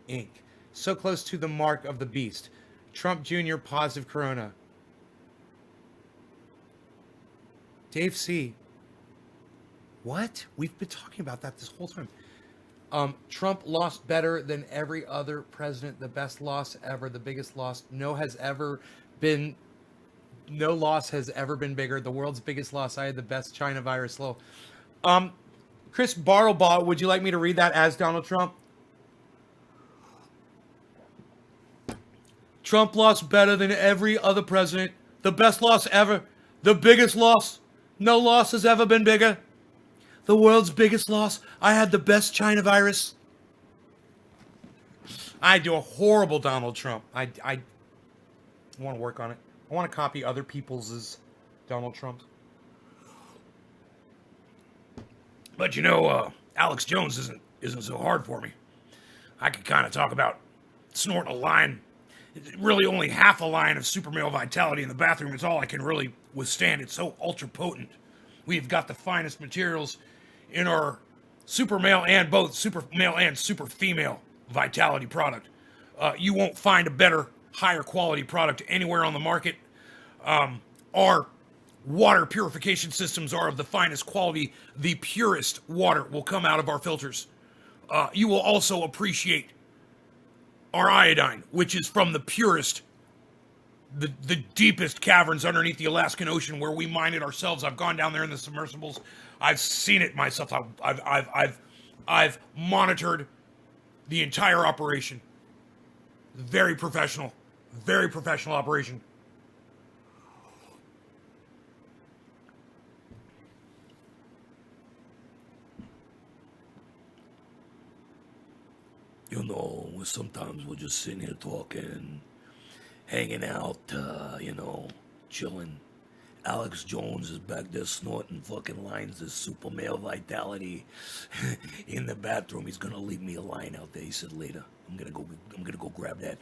ink. So close to the mark of the beast. Trump Jr. positive corona. Dave C. What? We've been talking about that this whole time. Trump lost better than every other president. The best loss ever. The biggest loss. No loss has ever been bigger. The world's biggest loss. I had the best China virus low. Chris Bartleball, would you like me to read that as Donald Trump? Trump lost better than every other president. The best loss ever. The biggest loss. No loss has ever been bigger. The world's biggest loss. I had the best China virus. I do a horrible Donald Trump. I want to work on it. I want to copy other people's Donald Trumps. But you know, Alex Jones isn't so hard for me. I could kind of talk about snorting a line. Really only half a line of super male vitality in the bathroom. It's all I can really withstand. It's so ultra potent. We've got the finest materials in our super male and both super male and super female vitality product. You won't find a better, higher quality product anywhere on the market. Our water purification systems are of the finest quality. The purest water will come out of our filters. You will also appreciate our iodine, which is from the purest, the deepest caverns underneath the Alaskan Ocean where we mine it ourselves. I've gone down there in the submersibles. I've seen it myself. I've monitored the entire operation. Very professional operation. You know, sometimes we're just sitting here talking, hanging out, chilling. Alex Jones is back there snorting fucking lines of super male vitality in the bathroom. He's gonna leave me a line out there. He said later. I'm gonna go grab that.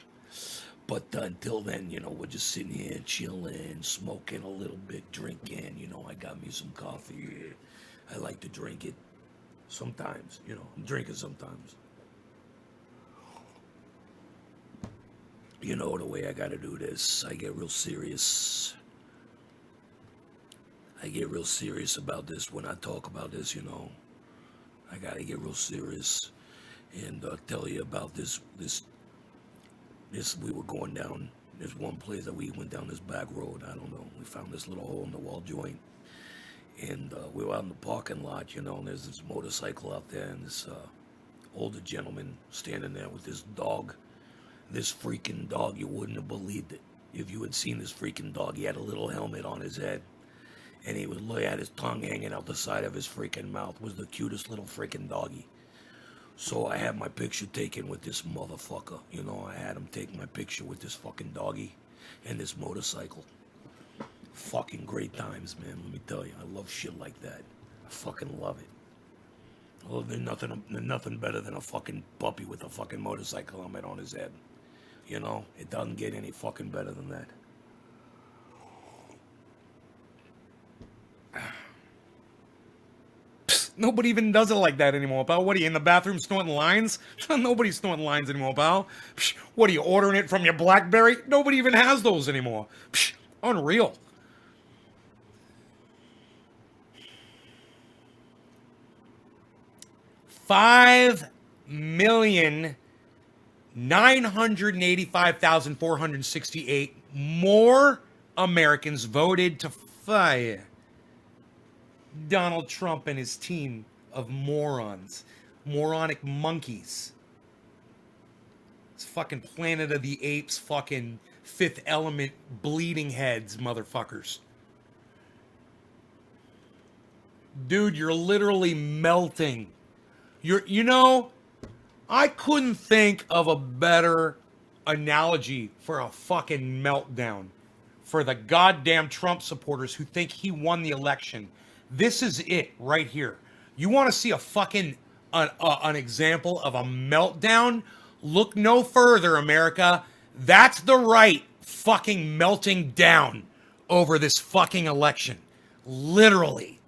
But until then, we're just sitting here chilling, smoking a little bit, drinking. I got me some coffee. I like to drink it sometimes. I'm drinking sometimes. You know the way I gotta do this. I get real serious. About this when I talk about this, I gotta get real serious and tell you about this. We were going down. There's one place that we went down this back road. I don't know. We found this little hole in the wall joint, and we were out in the parking lot, and there's this motorcycle out there, and this older gentleman standing there with this dog. This freaking dog, you wouldn't have believed it if you had seen this freaking dog. He had a little helmet on his head, and he had his tongue hanging out the side of his freaking mouth. Was the cutest little freaking doggy. So I had my picture taken with this motherfucker. I had him take my picture with this fucking doggy and this motorcycle. Fucking great times, man. Let me tell you, I love shit like that. I fucking love it. Well, there's nothing better than a fucking puppy with a fucking motorcycle helmet on his head. It doesn't get any fucking better than that. Nobody even does it like that anymore, pal. What are you in the bathroom snorting lines? Nobody's snorting lines anymore, pal. What are you ordering it from your BlackBerry? Nobody even has those anymore. Unreal. $5,985,468 more Americans voted to fire Donald Trump and his team of morons. Moronic monkeys. It's fucking Planet of the Apes, fucking Fifth Element bleeding heads, motherfuckers. Dude, you're literally melting. I couldn't think of a better analogy for a fucking meltdown for the goddamn Trump supporters who think he won the election. This is it right here. You want to see a fucking an example of a meltdown? Look no further, America. That's the right fucking melting down over this fucking election. Literally.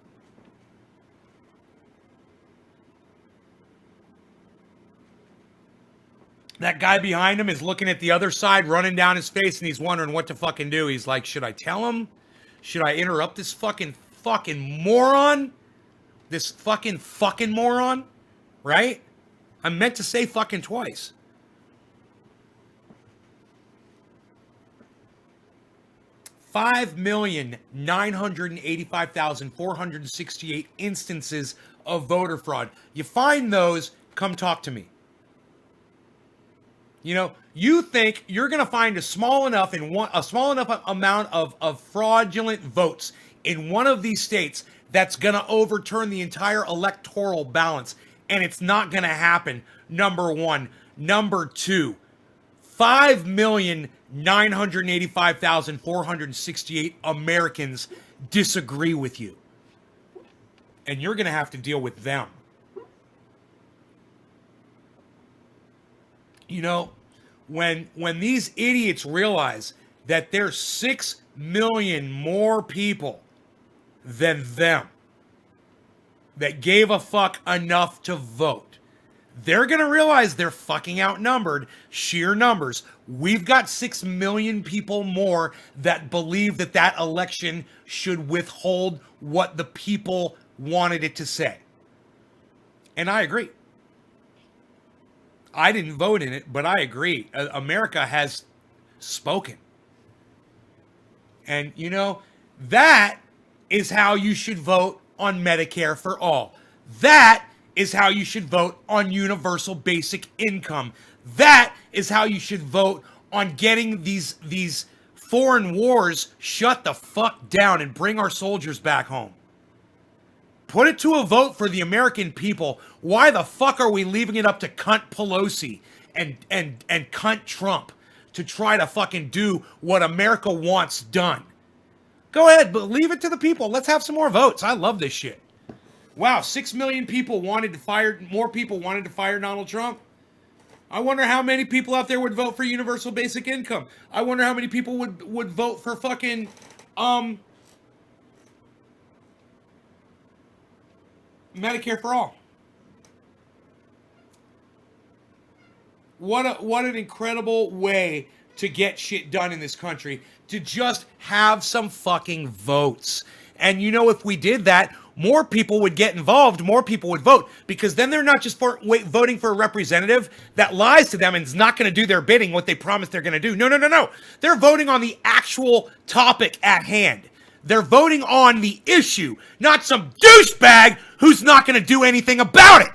That guy behind him is looking at the other side, running down his face, and he's wondering what to fucking do. He's like, should I tell him? Should I interrupt this fucking moron? This fucking moron? Right? I meant to say fucking twice. $5,985,468 instances of voter fraud. You find those, come talk to me. You know, you think you're going to find a small enough amount of fraudulent votes in one of these states that's going to overturn the entire electoral balance, and it's not going to happen. Number one. Number two, 5,985,468 Americans disagree with you, and you're going to have to deal with them. You know, when these idiots realize that there's 6 million more people than them that gave a fuck enough to vote, they're going to realize they're fucking outnumbered. Sheer numbers. We've got 6 million people more that believe that that election should withhold what the people wanted it to say. And I agree. I didn't vote in it, but I agree. America has spoken. And, you know, that is how you should vote on Medicare for all. That is how you should vote on universal basic income. That is how you should vote on getting these foreign wars shut the fuck down and bring our soldiers back home. Put it to a vote for the American people. Why the fuck are we leaving it up to cunt Pelosi and cunt Trump to try to fucking do what America wants done? Go ahead, but leave it to the people. Let's have some more votes. I love this shit. Wow, 6 million people wanted to fire, more people wanted to fire Donald Trump. I wonder how many people out there would vote for universal basic income. I wonder how many people would vote for fucking, Medicare for all. What an incredible way to get shit done in this country, to just have some fucking votes. And you know, if we did that, more people would get involved, more people would vote, because then they're not just voting for a representative that lies to them and is not going to do their bidding, what they promised they're going to do. No. They're voting on the actual topic at hand. They're voting on the issue, not some douchebag who's not going to do anything about it.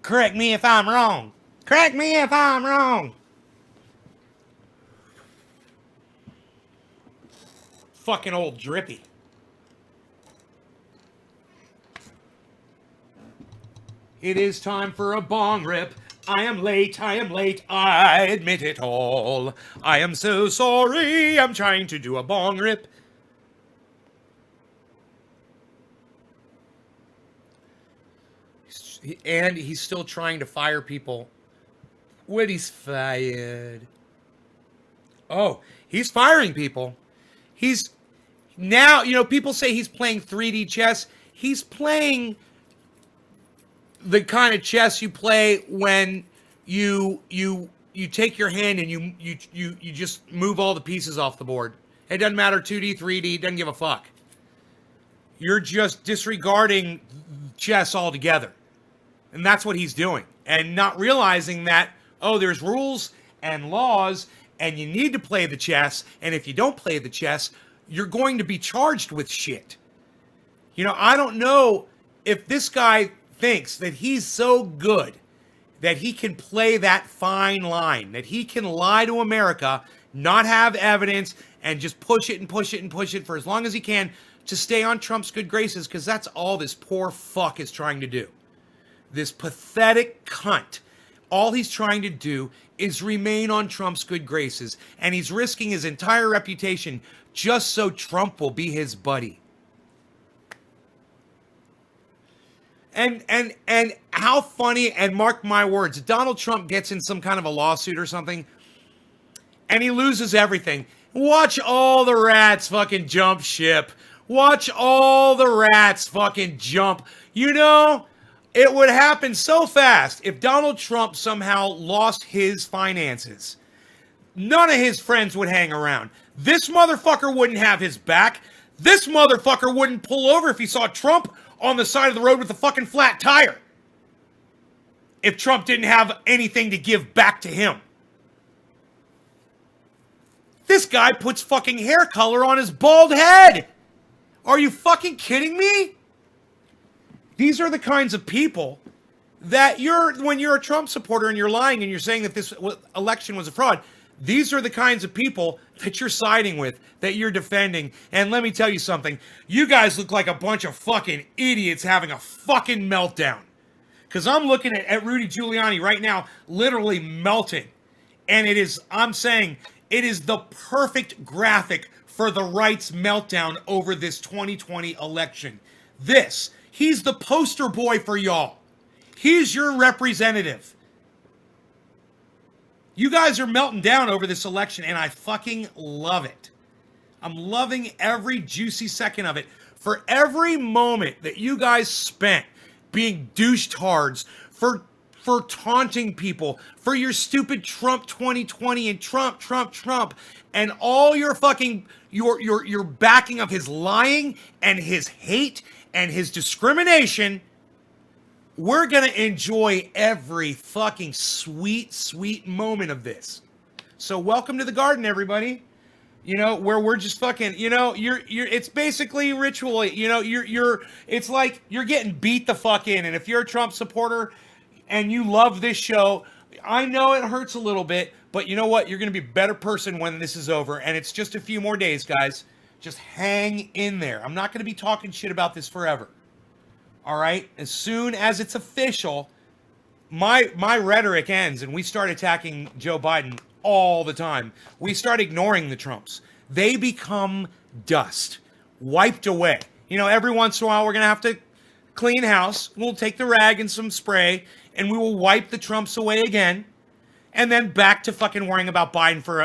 Correct me if I'm wrong. Correct me if I'm wrong. Fucking old Drippy. It is time for a bong rip. I am late, I admit it all. I am so sorry, I'm trying to do a bong rip. And he's still trying to fire people when he's fired. Oh, he's firing people. He's now, you know, people say he's playing 3D chess. He's playing the kind of chess you play when you take your hand and you just move all the pieces off the board. It doesn't matter 2D, 3D, doesn't give a fuck. You're just disregarding chess altogether. And that's what he's doing. And not realizing that, oh, there's rules and laws and you need to play the chess, and if you don't play the chess, you're going to be charged with shit. You know, I don't know if this guy thinks that he's so good that he can play that fine line, that he can lie to America, not have evidence, and just push it and push it and push it for as long as he can to stay on Trump's good graces, because that's all this poor fuck is trying to do. This pathetic cunt. All he's trying to do is remain on Trump's good graces, and he's risking his entire reputation just so Trump will be his buddy. And how funny, and mark my words, Donald Trump gets in some kind of a lawsuit or something, and he loses everything. Watch all the rats fucking jump ship. Watch all the rats fucking jump. You know, it would happen so fast if Donald Trump somehow lost his finances. None of his friends would hang around. This motherfucker wouldn't have his back. This motherfucker wouldn't pull over if he saw Trump on the side of the road with a fucking flat tire. If Trump didn't have anything to give back to him. This guy puts fucking hair color on his bald head. Are you fucking kidding me? These are the kinds of people that when you're a Trump supporter and you're lying and you're saying that this election was a fraud, these are the kinds of people that you're siding with, that you're defending. And let me tell you something. You guys look like a bunch of fucking idiots having a fucking meltdown. Because I'm looking at Rudy Giuliani right now, literally melting. And I'm saying, it is the perfect graphic for the right's meltdown over this 2020 election. He's the poster boy for y'all. He's your representative. You guys are melting down over this election, and I fucking love it. I'm loving every juicy second of it. For every moment that you guys spent being douchetards, for taunting people, for your stupid Trump 2020 and Trump, and all your fucking, your backing of his lying and his hate and his discrimination, we're going to enjoy every fucking sweet moment of this. So welcome to the garden, everybody. You know, where we're just fucking, you know, it's basically ritual. You know, it's like you're getting beat the fuck in. And if you're a Trump supporter and you love this show, I know it hurts a little bit, but you know what? You're going to be a better person when this is over. And it's just a few more days, guys. Just hang in there. I'm not going to be talking shit about this forever. All right? As soon as it's official, my rhetoric ends and we start attacking Joe Biden all the time. We start ignoring the Trumps. They become dust, wiped away. You know, every once in a while we're going to have to clean house. We'll take the rag and some spray and we will wipe the Trumps away again. And then back to fucking worrying about Biden for